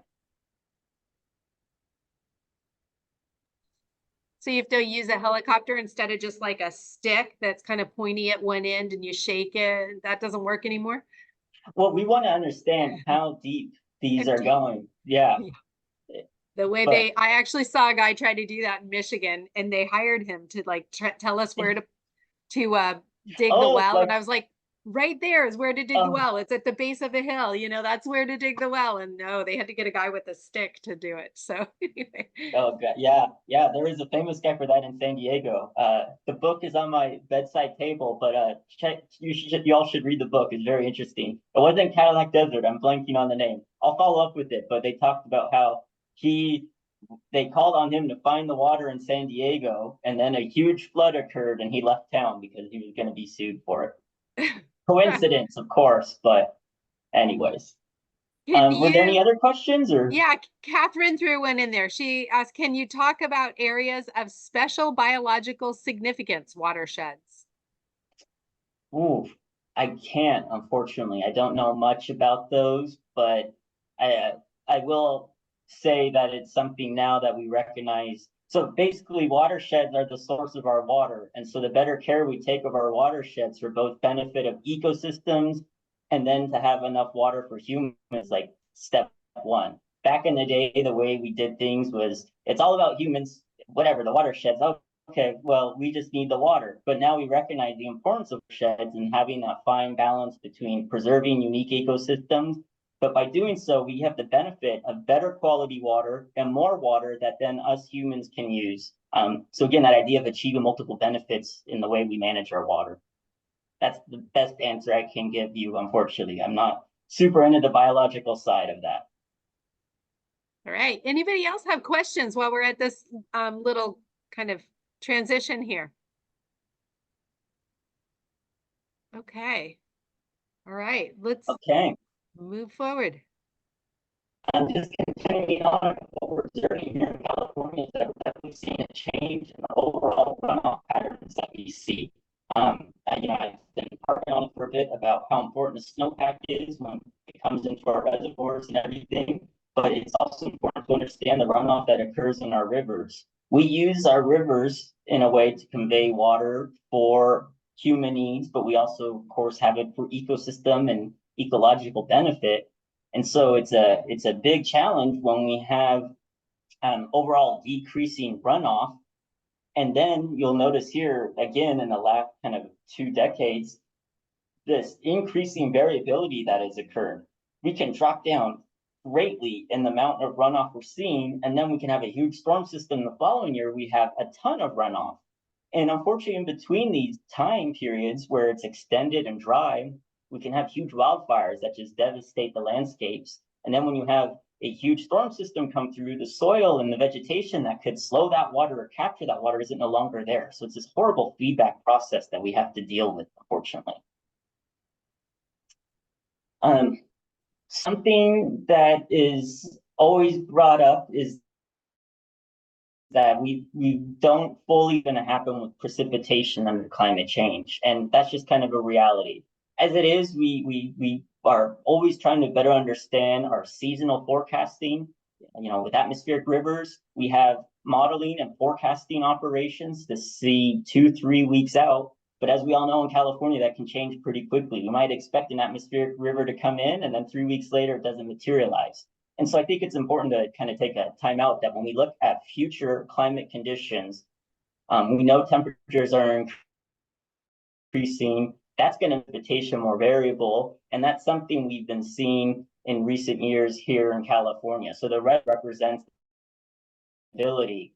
So you have to use a helicopter instead of just like a stick that's kind of pointy at one end and you shake it. That doesn't work anymore. Well, we want to understand how deep these are going. Yeah. The way But I actually saw a guy try to do that in Michigan, and they hired him to like tell us where to dig the well. And I was like, right there is where to dig the well. It's at the base of the hill. That's where to dig the well. And no, they had to get a guy with a stick to do it. So anyway. Oh god, yeah. There is a famous guy for that in San Diego. The book is on my bedside table, but you all should read the book. It's very interesting. It wasn't Cadillac Desert. I'm blanking on the name. I'll follow up with it, but they talked about how they called on him to find the water in San Diego, and then a huge flood occurred, and he left town because he was going to be sued for it. Coincidence, of course, but anyways. Were there any other questions or? Yeah, Catherine threw one in there. She asked, can you talk about areas of special biological significance watersheds? Ooh, I can't, unfortunately. I don't know much about those, but I will say that it's something now that we recognize. So basically, watersheds are the source of our water. And so the better care we take of our watersheds for both benefit of ecosystems and then to have enough water for humans, like step one. Back in the day, the way we did things was it's all about humans, whatever, the watersheds. Okay, well, we just need the water. But now we recognize the importance of sheds and having that fine balance between preserving unique ecosystems. But by doing so, we have the benefit of better quality water and more water that then us humans can use. So again, that idea of achieving multiple benefits in the way we manage our water. That's the best answer I can give you, unfortunately. I'm not super into the biological side of that. All right. Anybody else have questions while we're at this little kind of transition here? Okay. All right. Let's move forward. I'm just continuing on what we're observing here in California, that we're definitely seeing a change in the overall runoff patterns that we see. I've been harping on for a bit about how important the snowpack is when it comes into our reservoirs and everything, but it's also important to understand the runoff that occurs in our rivers. We use our rivers in a way to convey water for human needs, but we also, of course, have it for ecosystem and ecological benefit. And so it's a big challenge when we have overall decreasing runoff. And then you'll notice here again in the last kind of 2 decades, this increasing variability that has occurred, we can drop down greatly in the amount of runoff we're seeing, and then we can have a huge storm system the following year, we have a ton of runoff. And unfortunately, in between these time periods where it's extended and dry, we can have huge wildfires that just devastate the landscapes. And then when you have a huge storm system come through, the soil and the vegetation that could slow that water or capture that water isn't no longer there. So it's this horrible feedback process that we have to deal with, unfortunately. Something that is always brought up is that we don't fully going to happen with precipitation under climate change, and that's just kind of a reality. As it is, we are always trying to better understand our seasonal forecasting. You know, with atmospheric rivers, we have modeling and forecasting operations to see 2-3 weeks out. But as we all know in California, that can change pretty quickly. We might expect an atmospheric river to come in, and then 3 weeks later, it doesn't materialize. And so I think it's important to kind of take a time out that when we look at future climate conditions, we know temperatures are increasing. That's going to make precipitation more variable. And that's something we've been seeing in recent years here in California. So the red represents variability.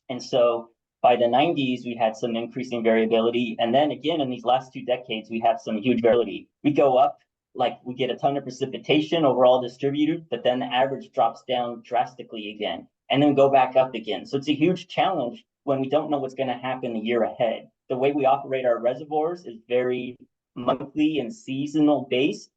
And so by the 90s, we had some increasing variability. And then again, in these last 2 decades, we have some huge variability. We go up, like we get a ton of precipitation overall distributed, but then the average drops down drastically again, and then go back up again. So it's a huge challenge when we don't know what's going to happen the year ahead. The way we operate our reservoirs is very monthly and seasonal based.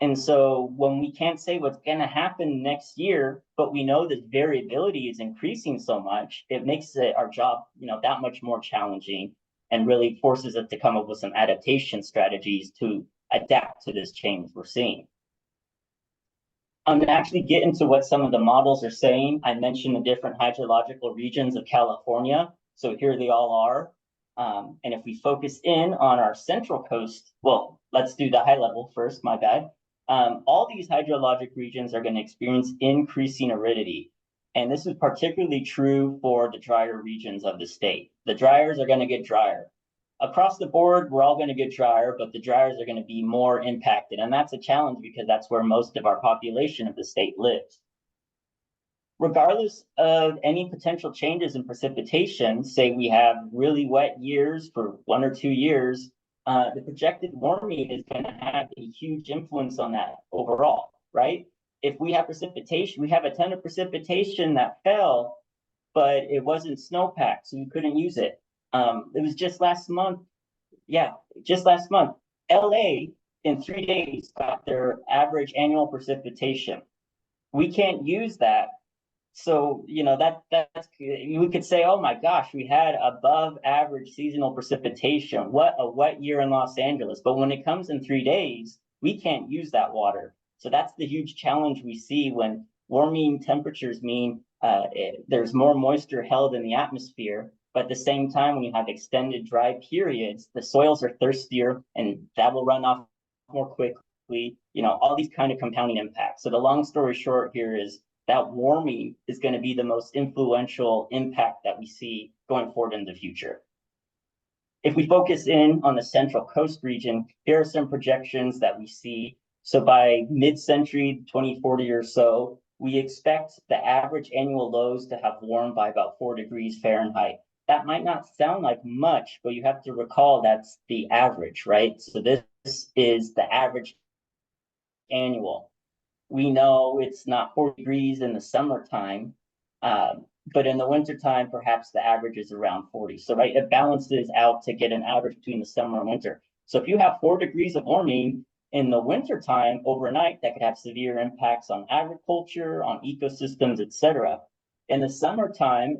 And so when we can't say what's going to happen next year, but we know that variability is increasing so much, it makes our job, that much more challenging, and really forces us to come up with some adaptation strategies to adapt to this change we're seeing. I'm going to actually get into what some of the models are saying. I mentioned the different hydrological regions of California. So here they all are. And if we focus in on our central coast, well, let's do the high level first, my bad. All these hydrologic regions are going to experience increasing aridity. And this is particularly true for the drier regions of the state. The dryers are going to get drier. Across the board, we're all going to get drier, but the dryers are going to be more impacted. And that's a challenge because that's where most of our population of the state lives. Regardless of any potential changes in precipitation, say we have really wet years for 1 or 2 years, the projected warming is going to have a huge influence on that overall, right? If we have precipitation, we have a ton of precipitation that fell, but it wasn't snowpack, so we couldn't use it. It was just last month. Yeah, just last month. LA in 3 days got their average annual precipitation. We can't use that. So, that's, we could say, oh my gosh, we had above average seasonal precipitation. What a wet year in Los Angeles. But when it comes in 3 days, we can't use that water. So that's the huge challenge we see when warming temperatures mean there's more moisture held in the atmosphere. But at the same time, when you have extended dry periods, the soils are thirstier and that will run off more quickly, all these kind of compounding impacts. So the long story short here is that warming is going to be the most influential impact that we see going forward in the future. If we focus in on the Central Coast region, here are some projections that we see. So by mid-century, 2040 or so, we expect the average annual lows to have warmed by about 4 degrees Fahrenheit. That might not sound like much, but you have to recall that's the average, right? So this is the average annual. We know it's not 4 degrees in the summertime, but in the wintertime, perhaps the average is around 40. So, right, it balances out to get an average between the summer and winter. So if you have 4 degrees of warming in the wintertime overnight, that could have severe impacts on agriculture, on ecosystems, etc. In the summertime,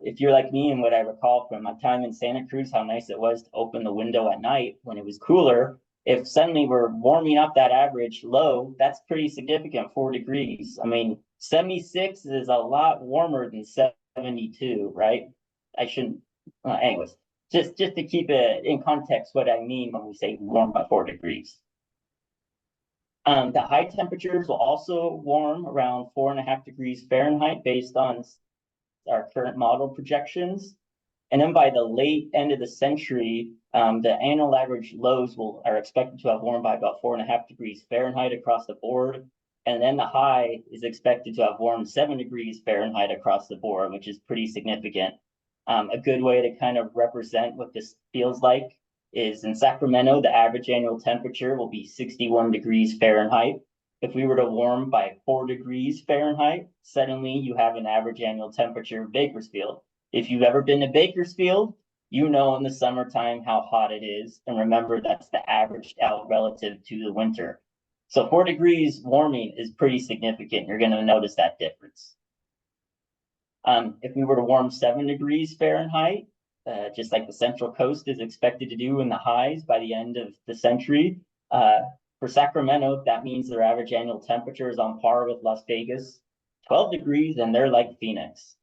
if you're like me and what I recall from my time in Santa Cruz, how nice it was to open the window at night when it was cooler. If suddenly we're warming up that average low, that's pretty significant, 4 degrees. I mean, 76 is a lot warmer than 72, right? I shouldn't, anyways, just to keep it in context what I mean when we say warm by 4 degrees. The high temperatures will also warm around 4.5 degrees Fahrenheit based on our current model projections. And then by the late end of the century, the annual average lows are expected to have warmed by about 4.5 degrees Fahrenheit across the board. And then the high is expected to have warmed 7 degrees Fahrenheit across the board, which is pretty significant. A good way to kind of represent what this feels like is in Sacramento, the average annual temperature will be 61 degrees Fahrenheit. If we were to warm by 4 degrees Fahrenheit, suddenly you have an average annual temperature of Bakersfield. If you've ever been to Bakersfield, you know in the summertime how hot it is. And remember, that's the averaged out relative to the winter. So 4 degrees warming is pretty significant. You're going to notice that difference. If we were to warm 7 degrees Fahrenheit, just like the Central Coast is expected to do in the highs by the end of the century, for Sacramento, that means their average annual temperature is on par with Las Vegas, 12 degrees, and they're like Phoenix.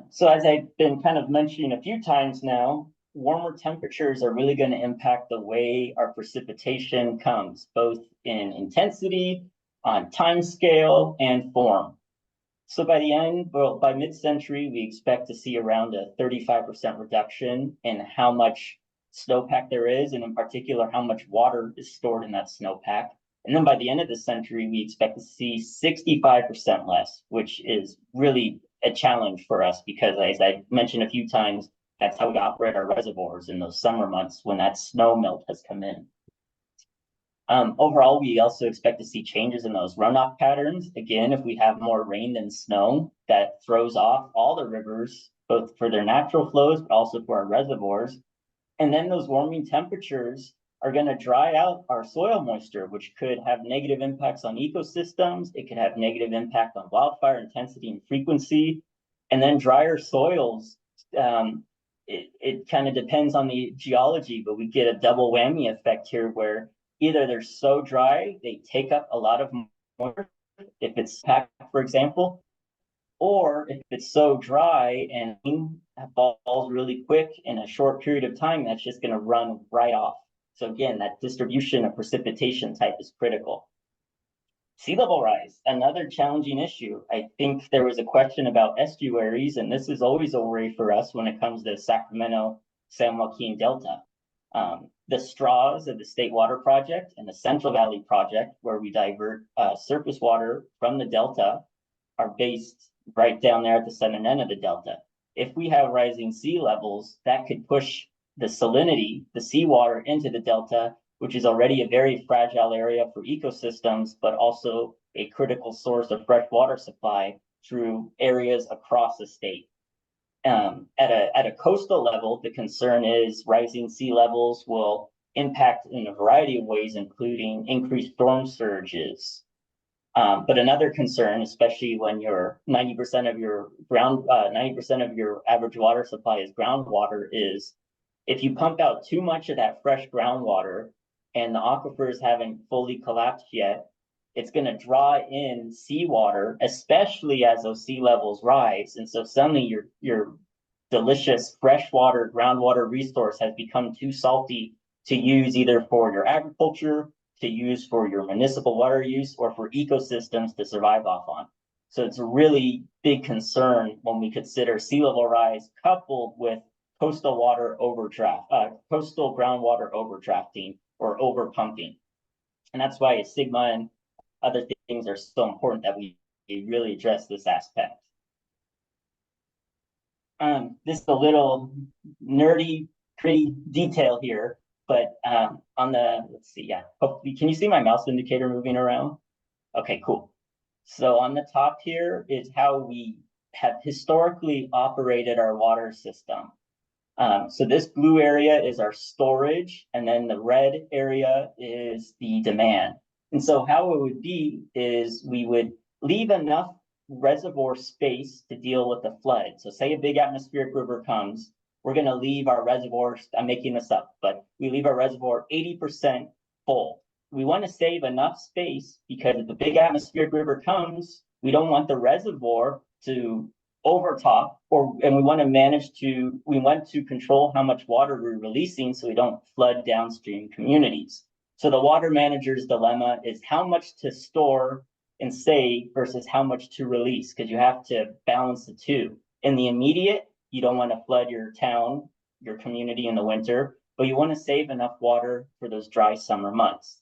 So as I've been kind of mentioning a few times now, warmer temperatures are really going to impact the way our precipitation comes, both in intensity, on time scale, and form. So by mid-century, we expect to see around a 35% reduction in how much snowpack there is, and in particular, how much water is stored in that snowpack. And then by the end of the century, we expect to see 65% less, which is really a challenge for us because, as I mentioned a few times, that's how we operate our reservoirs in those summer months when that snow melt has come in. Overall, we also expect to see changes in those runoff patterns. Again, if we have more rain than snow, that throws off all the rivers, both for their natural flows, but also for our reservoirs. And then those warming temperatures are going to dry out our soil moisture, which could have negative impacts on ecosystems. It could have negative impact on wildfire intensity and frequency. And then drier soils, it kind of depends on the geology, but we get a double whammy effect here where either they're so dry, they take up a lot of moisture, if it's packed, for example, or if it's so dry and falls really quick in a short period of time, that's just going to run right off. So again, that distribution of precipitation type is critical. Sea level rise, another challenging issue. I think there was a question about estuaries, and this is always a worry for us when it comes to Sacramento, San Joaquin Delta. The straws of the State Water Project and the Central Valley Project, where we divert surface water from the Delta, are based right down there at the southern end of the Delta. If we have rising sea levels, that could push the salinity, the seawater, into the Delta, which is already a very fragile area for ecosystems, but also a critical source of fresh water supply through areas across the state. At a coastal level, the concern is rising sea levels will impact in a variety of ways, including increased storm surges. But another concern, especially when you're 90% of your 90% of your average water supply is groundwater, is if you pump out too much of that fresh groundwater and the aquifers haven't fully collapsed yet, it's going to draw in seawater, especially as those sea levels rise. And so suddenly your delicious freshwater groundwater resource has become too salty to use either for your agriculture, to use for your municipal water use, or for ecosystems to survive off on. So it's a really big concern when we consider sea level rise coupled with coastal groundwater overdrafting or overpumping. And that's why SGMA and other things are so important that we really address this aspect. This is a little nerdy, gritty detail here, but let's see, yeah. Hopefully, can you see my mouse indicator moving around? Okay, cool. So on the top here is how we have historically operated our water system. So this blue area is our storage, and then the red area is the demand. And so how it would be is we would leave enough reservoir space to deal with the flood. So say a big atmospheric river comes, we're going to leave our reservoirs, I'm making this up, but we leave our reservoir 80% full. We want to save enough space because if a big atmospheric river comes, we don't want the reservoir to overtop, and we want to control how much water we're releasing so we don't flood downstream communities. So the water manager's dilemma is how much to store and save versus how much to release, because you have to balance the two. In the immediate, You don't want to flood your town, your community in the winter, but you want to save enough water for those dry summer months.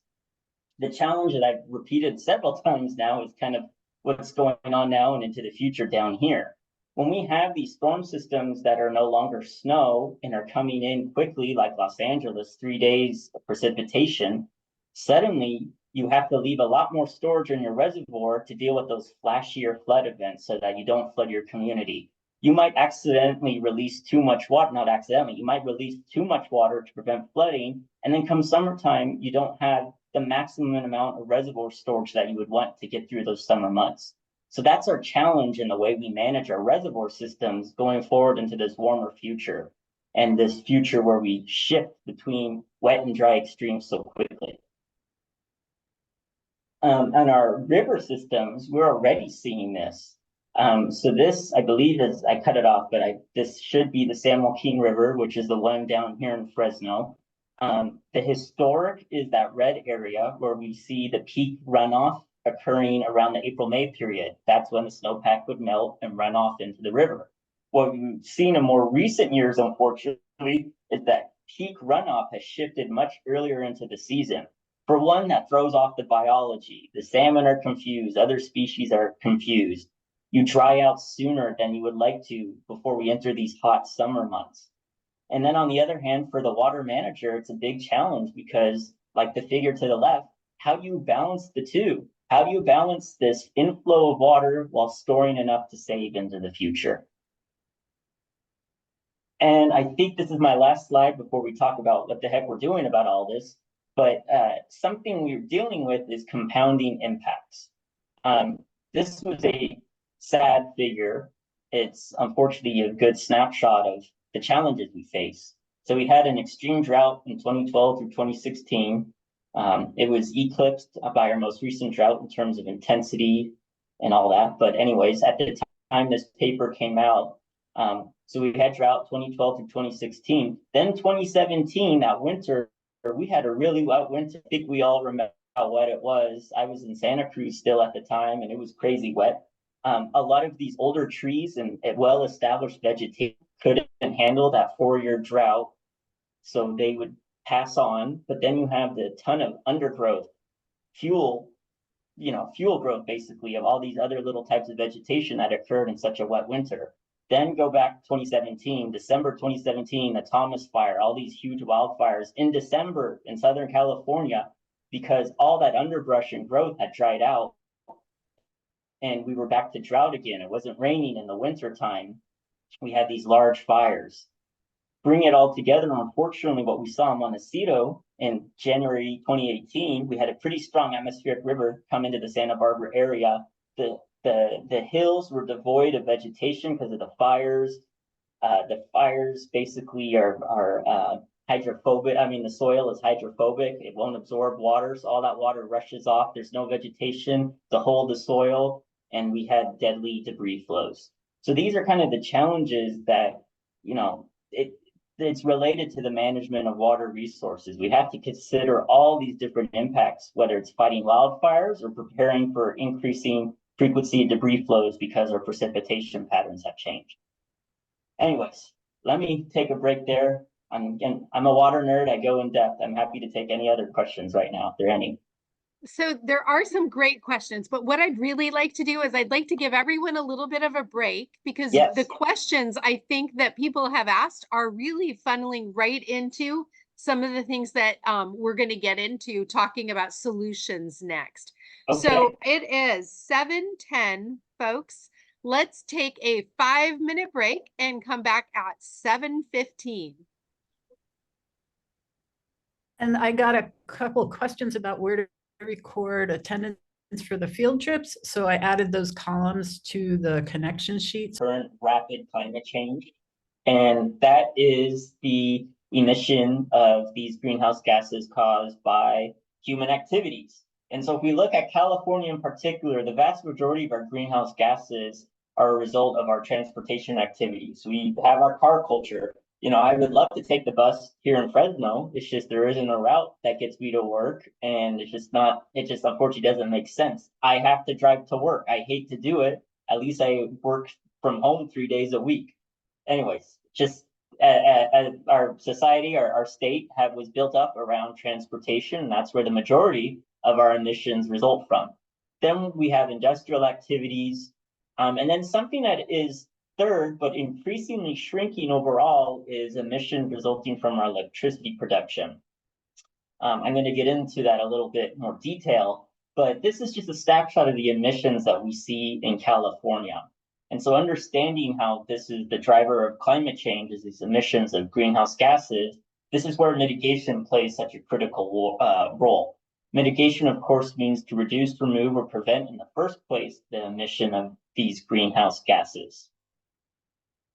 The challenge that I've repeated several times now is kind of what's going on now and into the future down here. When we have these storm systems that are no longer snow and are coming in quickly, like Los Angeles, 3 days of precipitation, suddenly you have to leave a lot more storage in your reservoir to deal with those flashier flood events so that you don't flood your community. You might accidentally release too much water, not accidentally, you might release too much water to prevent flooding. And then come summertime, you don't have the maximum amount of reservoir storage that you would want to get through those summer months. So that's our challenge in the way we manage our reservoir systems going forward into this warmer future and this future where we shift between wet and dry extremes so quickly. On our river systems, we're already seeing this. So this, I believe, is, I cut it off, but this should be the San Joaquin River, which is the one down here in Fresno. The historic is that red area where we see the peak runoff occurring around the April-May period. That's when the snowpack would melt and run off into the river. What we've seen in more recent years, unfortunately, is that peak runoff has shifted much earlier into the season. For one, that throws off the biology. The salmon are confused, other species are confused. You dry out sooner than you would like to before we enter these hot summer months. And then on the other hand, for the water manager, it's a big challenge because, like the figure to the left, how do you balance the two? How do you balance this inflow of water while storing enough to save into the future? And I think this is my last slide before we talk about what the heck we're doing about all this. But something we're dealing with is compounding impacts. This was a sad figure. It's unfortunately a good snapshot of the challenges we face. So we had an extreme drought in 2012 through 2016. It was eclipsed by our most recent drought in terms of intensity and all that. But anyways, at the time this paper came out, so we had drought 2012 through 2016. Then 2017, that winter, we had a really wet winter. I think we all remember how wet it was. I was in Santa Cruz still at the time, and it was crazy wet. A lot of these older trees and well-established vegetation couldn't handle that 4-year drought, so they would pass on. But then you have the ton of undergrowth, fuel growth basically of all these other little types of vegetation that occurred in such a wet winter. Then go back to 2017, December 2017, the Thomas Fire, all these huge wildfires in December in Southern California, because all that underbrush and growth had dried out and we were back to drought again. It wasn't raining in the winter time. We had these large fires. Bring it all together, unfortunately, what we saw in Montecito in January 2018, we had a pretty strong atmospheric river come into the Santa Barbara area. The hills were devoid of vegetation because of the fires. The fires basically are hydrophobic. I mean, the soil is hydrophobic. It won't absorb water, so all that water rushes off. There's no vegetation to hold the soil, and we had deadly debris flows. So these are kind of the challenges that, it's related to the management of water resources. We have to consider all these different impacts, whether it's fighting wildfires or preparing for increasing frequency of debris flows because our precipitation patterns have changed. Anyways, let me take a break there. I'm a water nerd. I go in depth. I'm happy to take any other questions right now, if there are any. So there are some great questions, but what I'd really like to do is I'd like to give everyone a little bit of a break because the questions I think that people have asked are really funneling right into some of the things that we're going to get into talking about solutions next. Okay. So it is 7:10, folks. Let's take a 5-minute break and come back at 7:15. And I got a couple of questions about where to record attendance for the field trips. So I added those columns to the connection sheets. Current rapid climate change. And that is the emission of these greenhouse gases caused by human activities. And so if we look at California in particular, the vast majority of our greenhouse gases are a result of our transportation activities. We have our car culture. I would love to take the bus here in Fresno. It's just there isn't a route that gets me to work, and it just unfortunately doesn't make sense. I have to drive to work. I hate to do it. At least I work from home 3 days a week. anyways, just our society, our state was built up around transportation, and that's where the majority of our emissions result from. Then we have industrial activities, and then something that is third, but increasingly shrinking overall, is emissions resulting from our electricity production. I'm going to get into that a little bit more detail, but this is just a snapshot of the emissions that we see in California. And so understanding how this is the driver of climate change, is these emissions of greenhouse gases, this is where mitigation plays such a critical role. Mitigation, of course, means to reduce, remove, or prevent in the first place the emission of these greenhouse gases.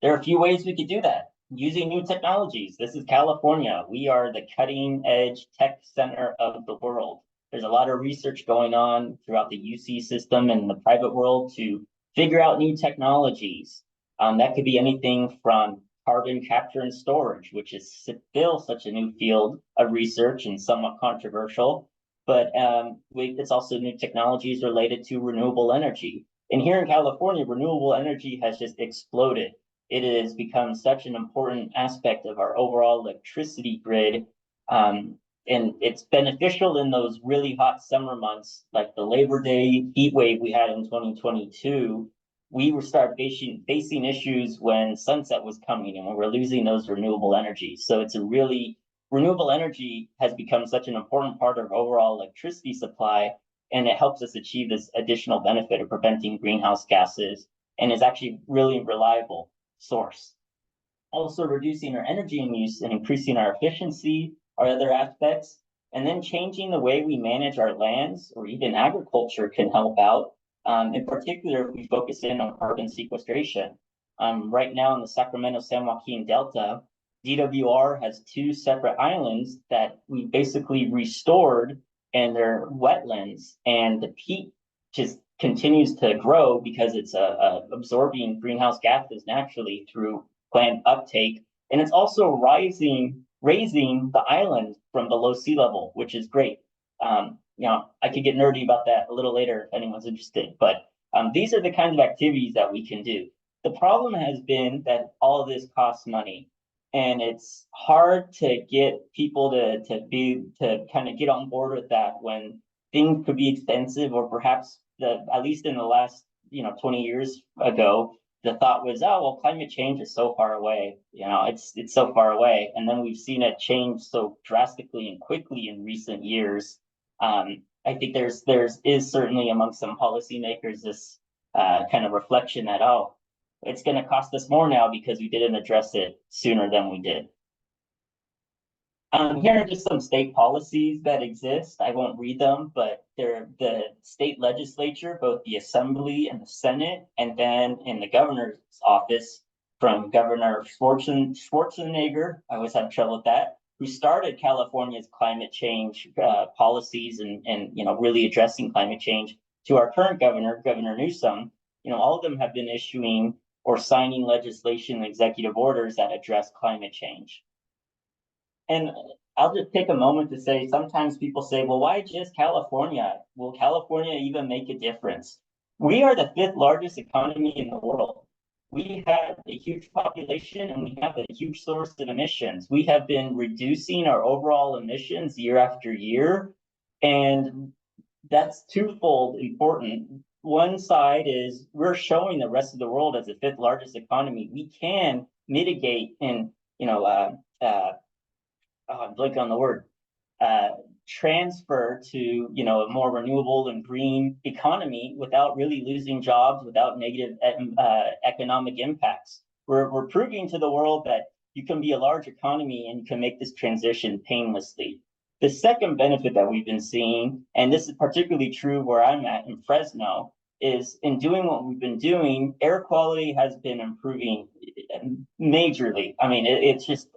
There are a few ways we could do that. Using new technologies. This is California. We are the cutting edge tech center of the world. There's a lot of research going on throughout the UC system and the private world to figure out new technologies. That could be anything from carbon capture and storage, which is still such a new field of research and somewhat controversial. But it's also new technologies related to renewable energy. And here in California, renewable energy has just exploded. It has become such an important aspect of our overall electricity grid. And it's beneficial in those really hot summer months, like the Labor Day heat wave we had in 2022. We were facing issues when sunset was coming and when we're losing those renewable energies. So it's renewable energy has become such an important part of overall electricity supply, and it helps us achieve this additional benefit of preventing greenhouse gases, and is actually really reliable source. Also, reducing our energy use and increasing our efficiency are other aspects. And then changing the way we manage our lands or even agriculture can help out. In particular, if we focus in on carbon sequestration. Right now in the Sacramento-San Joaquin Delta, DWR has 2 separate islands that we basically restored, and they're wetlands, and the peat just continues to grow because it's absorbing greenhouse gases naturally through plant uptake. And it's also raising the island from below sea level, which is great. I could get nerdy about that a little later if anyone's interested, but these are the kinds of activities that we can do. The problem has been that all of this costs money, and it's hard to get people to kind of get on board with that when things could be expensive, or perhaps at least in the last 20 years ago, the thought was, oh well, climate change is so far away, it's so far away. And then we've seen it change so drastically and quickly in recent years. I think there is certainly among some policymakers this kind of reflection that, oh, it's going to cost us more now because we didn't address it sooner than we did. Here are just some state policies that exist. I won't read them, but they're the state legislature, both the Assembly and the Senate, and then in the governor's office from Governor Schwarzenegger, I always have trouble with that, who started California's climate change policies and really addressing climate change, to our current governor, Governor Newsom. All of them have been issuing or signing legislation and executive orders that address climate change. And I'll just take a moment to say, sometimes people say, well, why just California? Will California even make a difference? We are the 5th largest economy in the world. We have a huge population, and we have a huge source of emissions. We have been reducing our overall emissions year after year, and that's twofold important. One side is we're showing the rest of the world, as the 5th largest economy, we can mitigate and I'm blanking on the word, transfer to a more renewable and green economy without really losing jobs, without negative economic impacts. We're proving to the world that you can be a large economy and you can make this transition painlessly. The second benefit that we've been seeing, and this is particularly true where I'm at in Fresno, is in doing what we've been doing, air quality has been improving majorly. I mean, it's just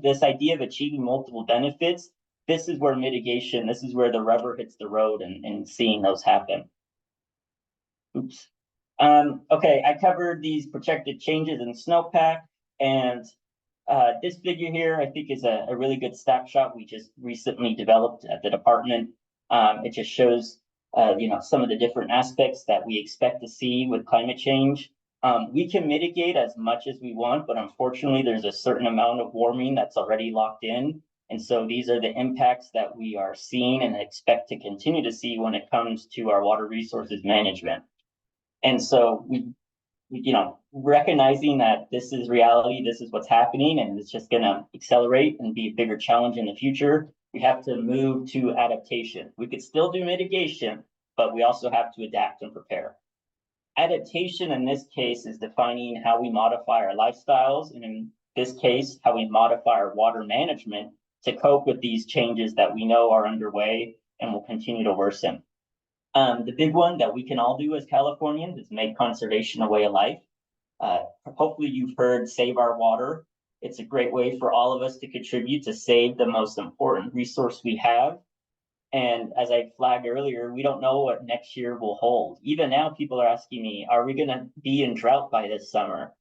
this idea of achieving multiple benefits. This is where mitigation, this is where the rubber hits the road and seeing those happen. Oops. Okay, I covered these projected changes in snowpack, and this figure here, I think, is a really good snapshot we just recently developed at the department. It just shows some of the different aspects that we expect to see with climate change. We can mitigate as much as we want, but unfortunately, there's a certain amount of warming that's already locked in. And so these are the impacts that we are seeing and expect to continue to see when it comes to our water resources management. And so recognizing that this is reality, this is what's happening, and it's just going to accelerate and be a bigger challenge in the future, we have to move to adaptation. We could still do mitigation, but we also have to adapt and prepare. Adaptation in this case is defining how we modify our lifestyles, and in this case, how we modify our water management to cope with these changes that we know are underway and will continue to worsen. The big one that we can all do as Californians is make conservation a way of life. Hopefully you've heard Save Our Water. It's a great way for all of us to contribute to save the most important resource we have. And as I flagged earlier, we don't know what next year will hold. Even now, people are asking me, are we going to be in drought by this summer?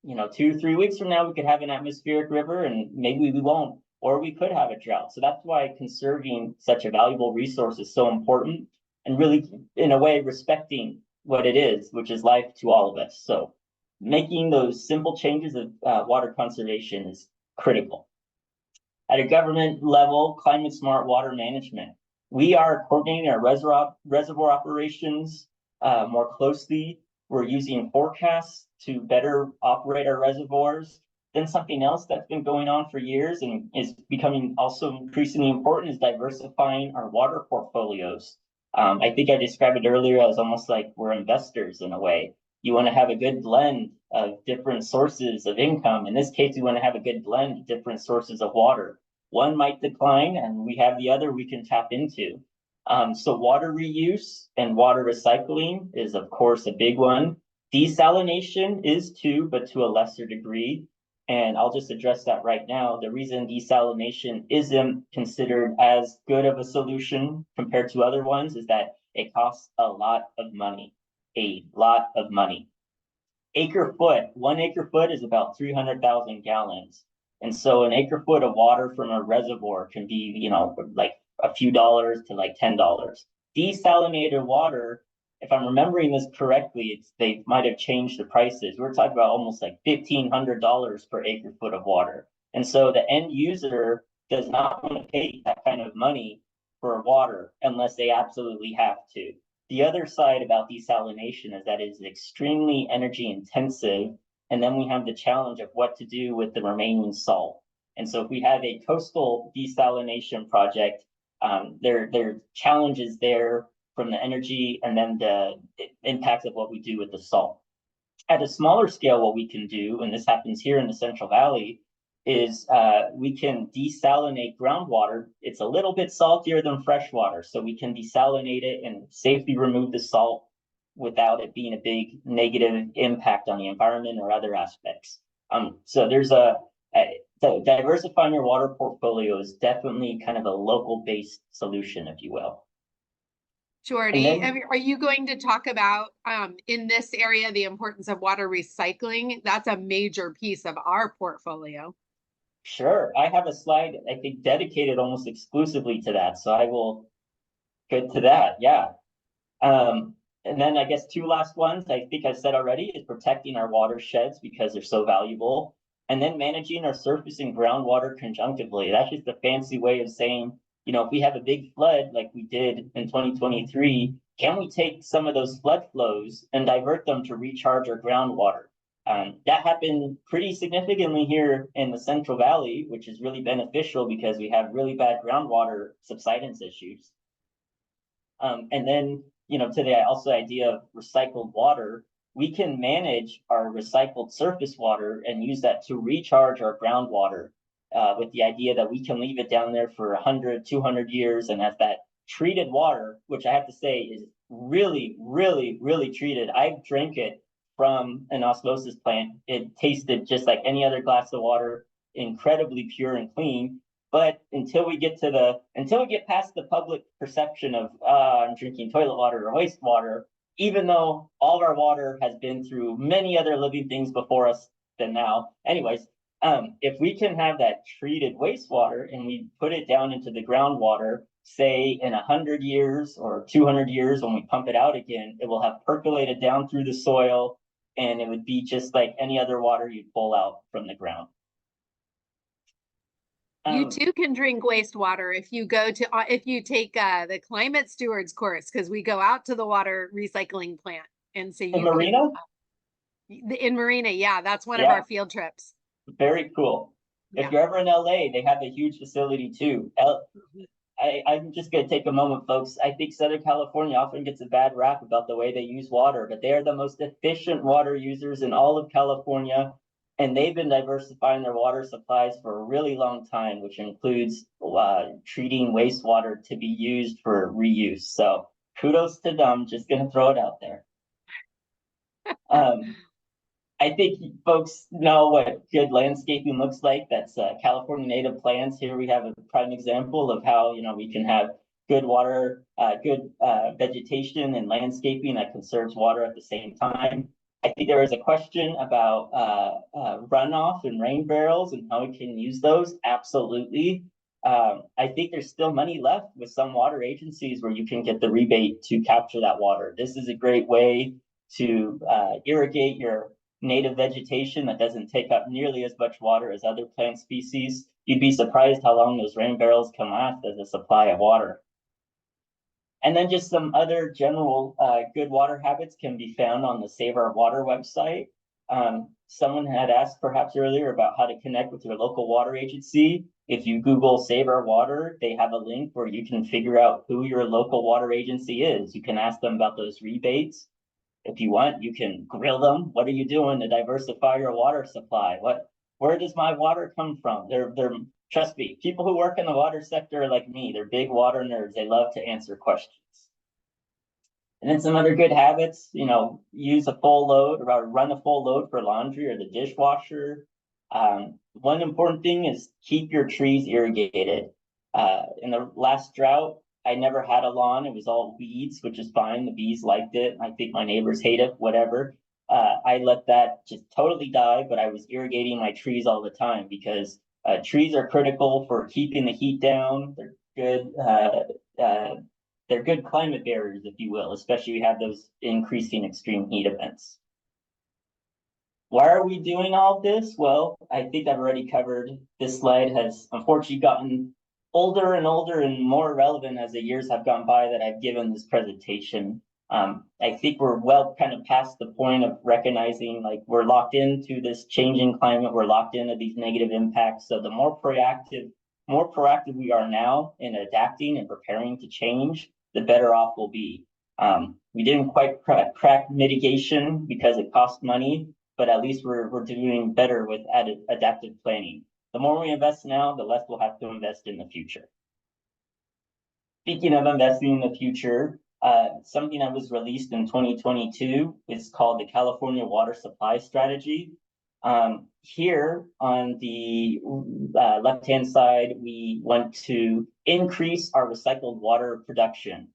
2-3 weeks from now, we could have an atmospheric river and maybe we won't, or we could have a drought. So that's why conserving such a valuable resource is so important, and really, in a way, respecting what it is, which is life to all of us. So making those simple changes of water conservation is critical. At a government level, climate smart water management. We are coordinating our reservoir operations more closely. We're using forecasts to better operate our reservoirs. Then something else that's been going on for years and is becoming also increasingly important is diversifying our water portfolios. I think I described it earlier as almost like we're investors in a way. You want to have a good blend of different sources of income. In this case, we want to have a good blend of different sources of water. One might decline and we have the other we can tap into. So water reuse and water recycling is of course a big one. Desalination is too, but to a lesser degree. And I'll just address that right now. The reason desalination isn't considered as good of a solution compared to other ones is that it costs a lot of money. Acre foot, 1 acre foot is about 300,000 gallons. And so an acre foot of water from a reservoir can be, like a few dollars to like $10. Desalinated water, if I'm remembering this correctly, they might have changed the prices. We're talking about almost like $1,500 per acre foot of water. And so the end user does not want to pay that kind of money for water unless they absolutely have to. The other side about desalination is that it's extremely energy intensive. And then we have the challenge of what to do with the remaining salt. And so if we have a coastal desalination project, there are challenges there from the energy and then the impacts of what we do with the salt. At a smaller scale, what we can do, and this happens here in the Central Valley, is we can desalinate groundwater. It's a little bit saltier than fresh water, so we can desalinate it and safely remove the salt without it being a big negative impact on the environment or other aspects. So there's diversifying your water portfolio is definitely kind of a local-based solution, if you will. Jordy, are you going to talk about in this area the importance of water recycling? That's a major piece of our portfolio. Sure. I have a slide, I think, dedicated almost exclusively to that. So I will get to that. Yeah. And then I guess 2 last ones, I think I said already, is protecting our watersheds because they're so valuable. And then managing our surface and groundwater conjunctively. That's just a fancy way of saying, if we have a big flood like we did in 2023, can we take some of those flood flows and divert them to recharge our groundwater? That happened pretty significantly here in the Central Valley, which is really beneficial because we have really bad groundwater subsidence issues. And then, to the also idea of recycled water, we can manage our recycled surface water and use that to recharge our groundwater with the idea that we can leave it down there for 100, 200 years. And as that treated water, which I have to say is really, really, really treated. I've drank it from an osmosis plant. It tasted just like any other glass of water, incredibly pure and clean. But until we get past the public perception of I'm drinking toilet water or wastewater, even though all of our water has been through many other living things before us than now. Anyways, if we can have that treated wastewater and we put it down into the groundwater, say in 100 years or 200 years, when we pump it out again, it will have percolated down through the soil. and it would be just like any other water you'd pull out from the ground. You too can drink wastewater if you go to if you take the climate stewards course, because we go out to the water recycling plant, and so in you Marina? in Marina, yeah, that's one of our field trips. Very cool. Yeah. If you're ever in LA, they have a huge facility too. I'm just gonna take a moment, folks. I think Southern California often gets a bad rap about the way they use water, but they are the most efficient water users in all of California. And they've been diversifying their water supplies for a really long time, which includes treating wastewater to be used for reuse. So kudos to them, just gonna throw it out there. I think folks know what good landscaping looks like. That's California native plants. Here we have a prime example of how, you know, we can have good water, good vegetation and landscaping that conserves water at the same time. I think there is a question about runoff and rain barrels and how we can use those. Absolutely. I think there's still money left with some water agencies where you can get the rebate to capture that water. This is a great way to irrigate your native vegetation that doesn't take up nearly as much water as other plant species. You'd be surprised how long those rain barrels can last as a supply of water. And then just some other general good water habits can be found on the Save Our Water website. Someone had asked perhaps earlier about how to connect with your local water agency. If you Google Save Our Water, they have a link where you can figure out who your local water agency is. You can ask them about those rebates. If you want, you can grill them. What are you doing to diversify your water supply? Where does my water come from? They're trust me, people who work in the water sector are like me. They're big water nerds. They love to answer questions. And then some other good habits, you know, use a full load or run a full load for laundry or the dishwasher. One important thing is keep your trees irrigated. In the last drought, I never had a lawn. It was all weeds, which is fine. The bees liked it. I think my neighbors hate it, whatever. I let that just totally die, but I was irrigating my trees all the time because trees are critical for keeping the heat down. They're good climate barriers, if you will, especially we have those increasing extreme heat events. Why are we doing all this? Well, I think I've already covered. This slide has unfortunately gotten older and older and more relevant as the years have gone by that I've given this presentation. I think we're well kind of past the point of recognizing like we're locked into this changing climate, we're locked into these negative impacts. So the more proactive we are now in adapting and preparing to change, the better off we'll be. We didn't quite crack mitigation because it costs money, but at least we're doing better with adaptive planning. The more we invest now, the less we'll have to invest in the future. Speaking of investing in the future, something that was released in 2022 is called the California Water Supply Strategy. Here on the left-hand side, we want to increase our recycled water production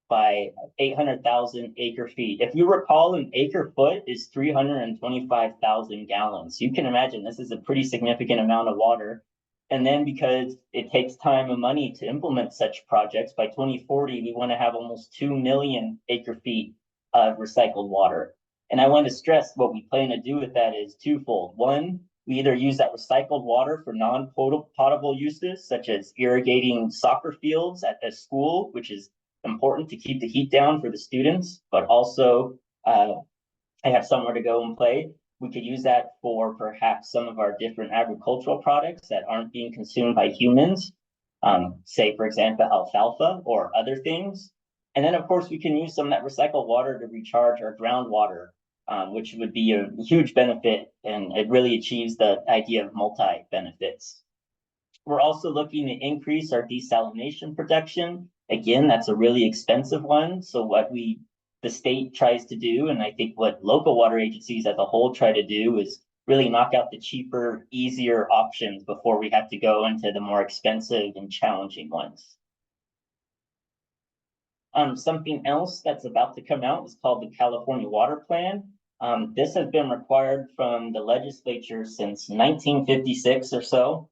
by 800,000 acre feet. If you recall, an acre foot is 325,000 gallons. You can imagine this is a pretty significant amount of water. And then because it takes time and money to implement such projects, by 2040, we want to have almost 2 million acre feet of recycled water. And I want to stress what we plan to do with that is twofold. One, we either use that recycled water for non-potable uses, such as irrigating soccer fields at a school, which is important to keep the heat down for the students, but also I have somewhere to go and play. We could use that for perhaps some of our different agricultural products that aren't being consumed by humans, say, for example, alfalfa or other things. And then, of course, we can use some of that recycled water to recharge our groundwater, which would be a huge benefit, and it really achieves the idea of multi-benefits. We're also looking to increase our desalination production. Again, that's a really expensive one. So what the state tries to do, and I think what local water agencies as a whole try to do, is really knock out the cheaper, easier options before we have to go into the more expensive and challenging ones. Something else that's about to come out is called the California Water Plan. This has been required from the legislature since 1956 or so.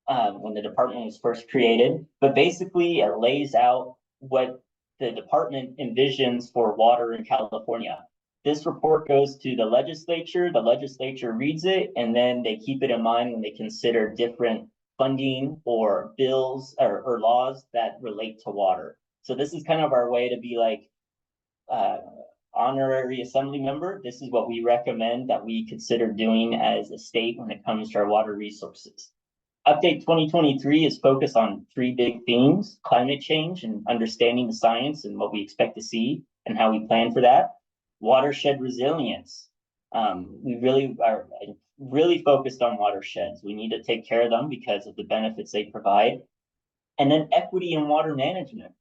When the department was first created, but basically it lays out what the department envisions for water in California. This report goes to the legislature reads it, and then they keep it in mind when they consider different funding or bills or laws that relate to water. So this is kind of our way to be like, honorary assembly member. This is what we recommend that we consider doing as a state when it comes to our water resources. Update 2023 is focused on 3 big themes: climate change and understanding the science and what we expect to see and how we plan for that. Watershed resilience. We really are really focused on watersheds. We need to take care of them because of the benefits they provide. And then equity in water management.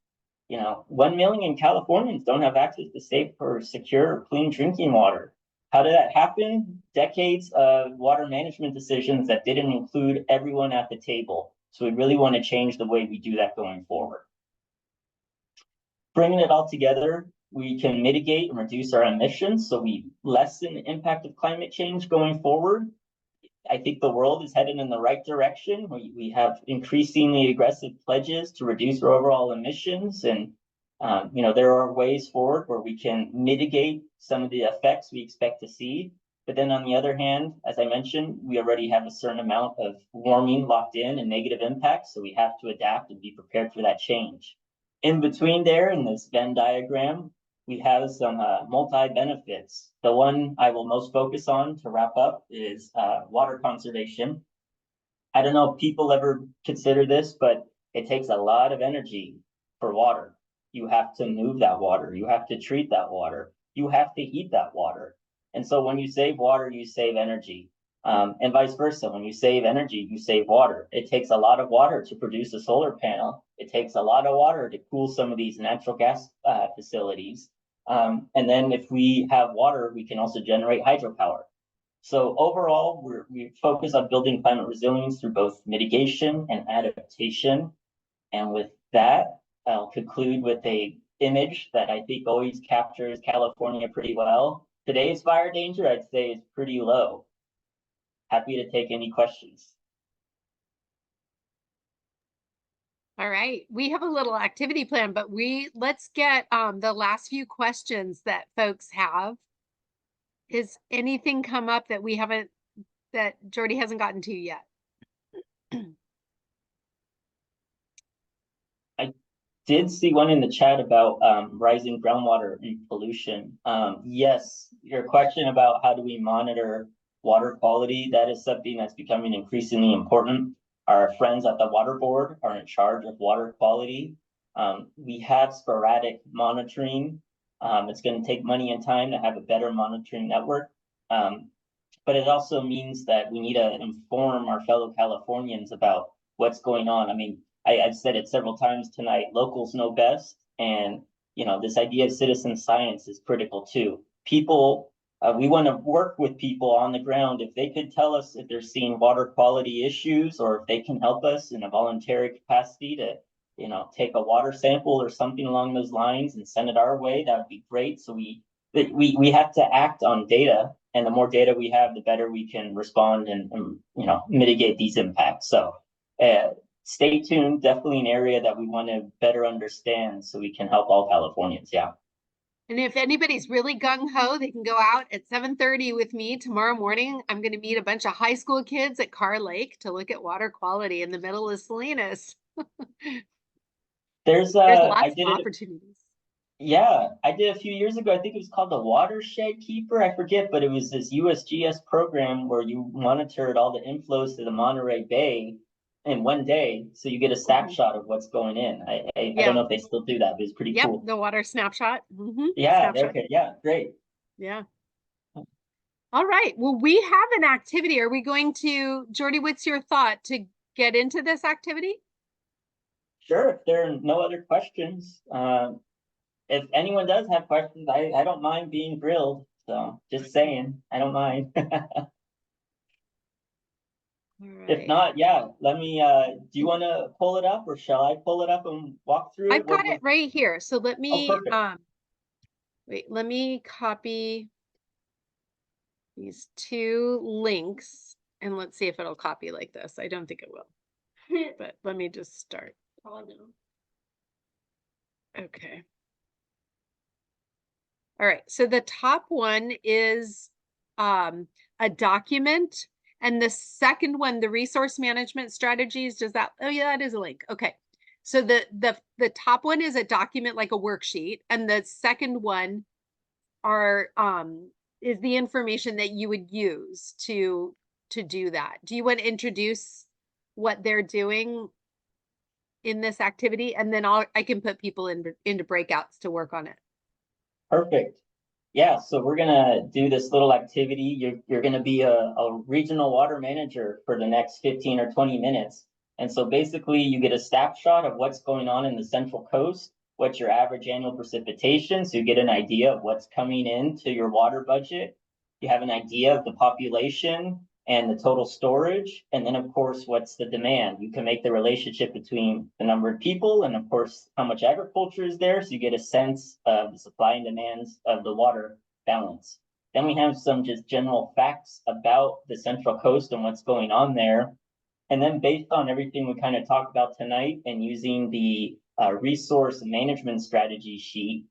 1 million Californians don't have access to safe or secure clean drinking water. How did that happen? Decades of water management decisions that didn't include everyone at the table. So we really want to change the way we do that going forward. Bringing it all together, we can mitigate and reduce our emissions so we lessen the impact of climate change going forward. I think the world is headed in the right direction. We have increasingly aggressive pledges to reduce our overall emissions, and there are ways forward where we can mitigate some of the effects we expect to see. But then on the other hand, as I mentioned, we already have a certain amount of warming locked in and negative impacts, so we have to adapt and be prepared for that change. In between there, in this Venn diagram, we have some multi-benefits. The one I will most focus on to wrap up is water conservation. I don't know if people ever consider this, but it takes a lot of energy for water. You have to move that water. You have to treat that water. You have to heat that water. And so when you save water, you save energy. And vice versa. When you save energy, you save water. It takes a lot of water to produce a solar panel. It takes a lot of water to cool some of these natural gas facilities. And then if we have water, we can also generate hydropower. So overall, we focus on building climate resilience through both mitigation and adaptation. And with that, I'll conclude with a image that I think always captures California pretty well. Today's fire danger, I'd say, is pretty low. Happy to take any questions. All right, we have a little activity plan, but let's get the last few questions that folks have. Is anything come up that we haven't, that Jordy hasn't gotten to yet? I did see one in the chat about rising groundwater and pollution. Yes, your question about how do we monitor water quality, that is something that's becoming increasingly important. Our friends at the Water Board are in charge of water quality. We have sporadic monitoring. It's going to take money and time to have a better monitoring network. But it also means that we need to inform our fellow Californians about what's going on. I mean, I've said it several times tonight, locals know best. And, this idea of citizen science is critical too. People, we want to work with people on the ground. If they could tell us if they're seeing water quality issues, or if they can help us in a voluntary capacity to, take a water sample or something along those lines and send it our way, that would be great. So we have to act on data, and the more data we have, the better we can respond and mitigate these impacts. So stay tuned. Definitely an area that we want to better understand so we can help all Californians. Yeah. And if anybody's really gung-ho, they can go out at 7:30 with me tomorrow morning. I'm going to meet a bunch of high school kids at Carr Lake to look at water quality in the middle of Salinas. There's lots of opportunities. Yeah, I did a few years ago. I think it was called the Watershed Keeper. I forget, but it was this USGS program where you monitored all the inflows to the Monterey Bay in one day. So you get a snapshot of what's going in. I don't know if they still do that, but it's pretty cool. The water snapshot. Yeah, snapshot. okay, yeah, great. Yeah. All right. Well, we have an activity. Are we going to, Jordy, what's your thought to get into this activity? Sure, if there are no other questions. If anyone does have questions, I don't mind being grilled. So just saying, I don't mind. If not, yeah, let me, do you want to pull it up, or shall I pull it up and walk through it? I've got it right here. So let me, perfect. wait, let me copy these 2 links and let's see if it'll copy like this. I don't think it will, but let me just start. Okay. All right, so the top one is a document. And the second one, the resource management strategies, does that, oh yeah, that is a link. Okay. So the top one is a document like a worksheet. And the second one is the information that you would use to do that. Do you want to introduce what they're doing in this activity? And then I can put people into breakouts to work on it. Perfect. Yeah, so we're gonna do this little activity. You're gonna be a regional water manager for the next 15 or 20 minutes. And so basically you get a snapshot of what's going on in the Central Coast, what's your average annual precipitation, so you get an idea of what's coming into your water budget. You have an idea of the population and the total storage, and then of course, what's the demand? You can make the relationship between the number of people and of course, how much agriculture is there, so you get a sense of the supply and demands of the water balance. Then we have some just general facts about the Central Coast and what's going on there. And then based on everything we kind of talked about tonight and using the resource management strategy sheet,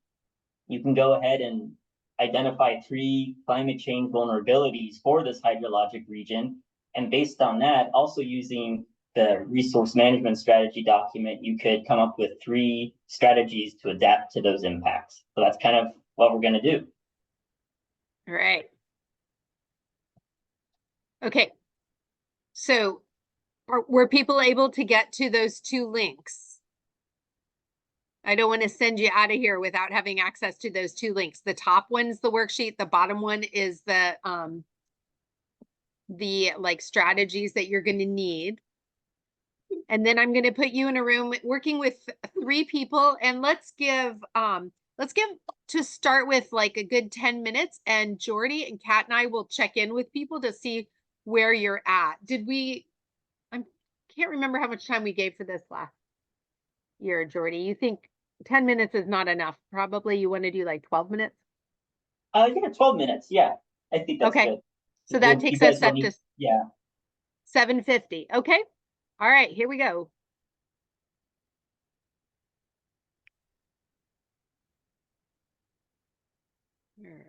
you can go ahead and identify 3 climate change vulnerabilities for this hydrologic region. And based on that, also using the resource management strategy document, you could come up with 3 strategies to adapt to those impacts. So that's kind of what we're going to do. All right. Okay. So were people able to get to those 2 links? I don't want to send you out of here without having access to those 2 links. The top one's the worksheet. The bottom one is the like strategies that you're going to need. And then I'm going to put you in a room working with 3 people, and let's give to start with like a good 10 minutes, and Jordy and Kat and I will check in with people to see where you're at. I can't remember how much time we gave for this last year, Jordy. You think 10 minutes is not enough? Probably you want to do like 12 minutes? Yeah, 12 minutes. Yeah, I think that's Okay. good. So that You takes guys us will up need- to yeah. 7:50. Okay. All right, here we go. All right.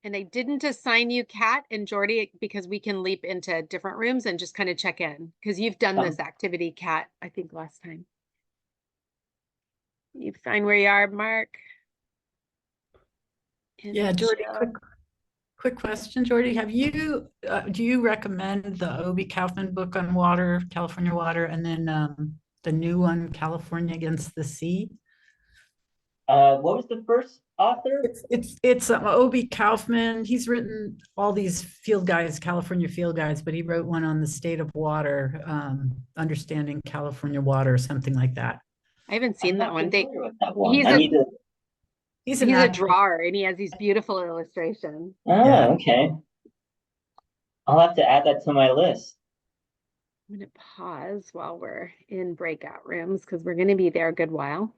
And I didn't assign you Kat and Jordy because we can leap into different rooms and just kind of check in, because you've done this activity, Kat, I think last time. You find where you are, Mark? Yeah, Jordy, quick question, Jordy. Have you, do you recommend the Obie Kaufman book on water, California water, and then the new one, California Against the Sea? What was the first author? It's Obie Kaufman. He's written all these field guides, California field guides, but he wrote one on the state of water, understanding California water, or something like that. I haven't seen that one. With that one. He's a drawer, and he has these beautiful illustrations. Oh, Yeah. okay. I'll have to add that to my list. I'm going to pause while we're in breakout rooms because we're going to be there a good while.